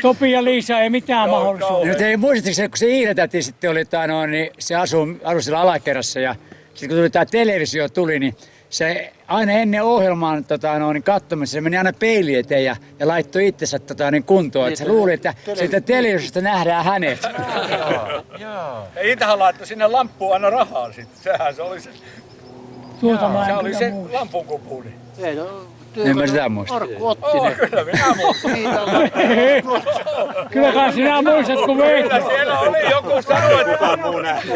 Topi ja Liisa ei mitään mahdollisuutta. Nyt ei muistatko, kun se Iida-täti sitten oli, niin se asui siellä alakerrassa ja sitten kun tämä televisio tuli, niin se aina ennen ohjelmaan katsomassa, se meni aina peili eteen ja laittoi itsensä kuntoon. Että se luuli, että siitä televisiosta nähdään hänet. Ja Iitähän laittoi sinne lamppuun aina rahaa sitten. Sehän se oli se. Se oli se lampunkupuni. En mä sitä muista. Orkku otti ne. Kyllä minä muistan. Kyllä kai sinä muistat, kun veit. Kyllä siellä oli joku sanoi, että kukaan muu nähnyt.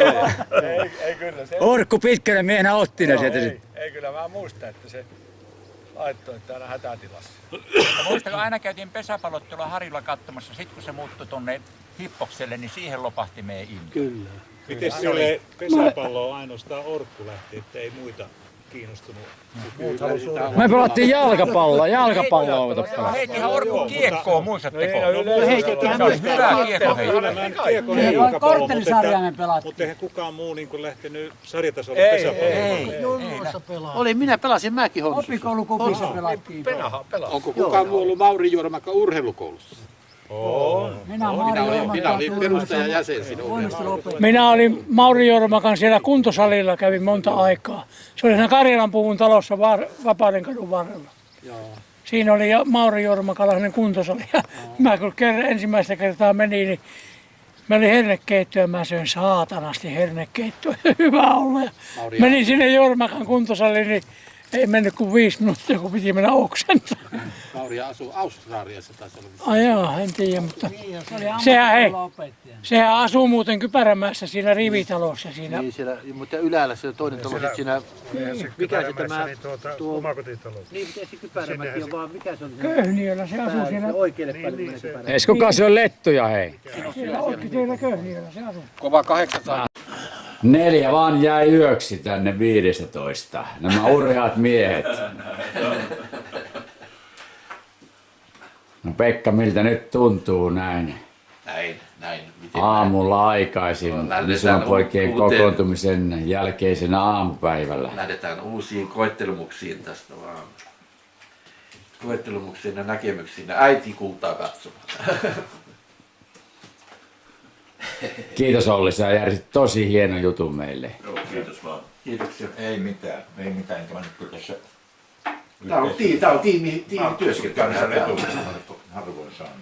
Ei kyllä se. Orkku pitkäinen miehenä otti ne sieltä sitten. Ei kyllä mä muistan, että se laittoi, että aina hätätilassa. Muistan, kun aina käytiin pesäpallot tuolla Harjulla katsomassa, sitten kun se muuttui tuonne Hippokselle, niin siihen lopahti meidän into. Kyllä. Miten sille pesäpalloon ainoastaan Orkku lähti, että ei muita kiinnostunut? Me pelattiin jalkapalloa. Heittihän Orkku kiekkoa, muistatteko? Heitettihän Se oli hyvä kiekko heittää. Korttelisarjaa me pelattiin. Mutta eihän kukaan muu lähtenyt sarjatasolle pesäpalloon. Oli, minä pelasin Mäkihommissa. Opikoulukupissa pelattiin. Penahan pelasi. Onko kukaan muu ollut Mauri Jormakka urheilukoulussa? Minä olin perustajajäsen siinä urheilukoulussa. Minä olin Mauri Jormakan siellä kuntosalilla, kävin monta aikaa. Se oli siinä Karjalanpuvun talossa Vapaudenkadun varrella. Siinä oli Mauri Jormakalainen kuntosali. Ja mä kun ensimmäistä kertaa menin, niin mä olin hernekeittoa ja mä söin saatanasti hernekeittoa. Hyvä olla. Menin sinne Jormakan kuntosaliin, niin ei mennyt kuin 5 minuuttia, kun piti mennä oksentamaan. Mauri asuu Australiassa taisi olla. Ai joo, en tiedä, mutta sehän asuu muuten Kypärämäessä siinä rivitalossa. Siinä. Niin, siellä, mutta ylhäällä se toinen talo sitten siinä... Mikä se tämä... Tuo omakotitalo. Niin, miten se Kypärämäki on vaan, mikä se on? Köhniöllä se asuu siinä. Oikealle päin menee Kypärämäki. Ees kukaan se on lettuja, hei? Siellä Köhniöllä se asuu. Kova 800. 4 vaan jäi yöksi tänne 15. Nämä urheat miehet. No Pekka, miltä nyt tuntuu näin? Näin. Aamulla aikaisin, Liisulan poikien kokoontumisen jälkeisenä aamupäivällä. Lähdetään uusiin koettelemuksiin tästä vaan. Koettelemuksiin ja näkemyksiin ja äitikultaa katsomaan. Kiitos Olli, sä järjestit tosi hieno jutun meille. Joo, kiitos vaan. Kiitoksia. Ei mitään, enkä mä nyt kyllä tässä... Tää on tiimityöskentelyä. Harvoin saanut.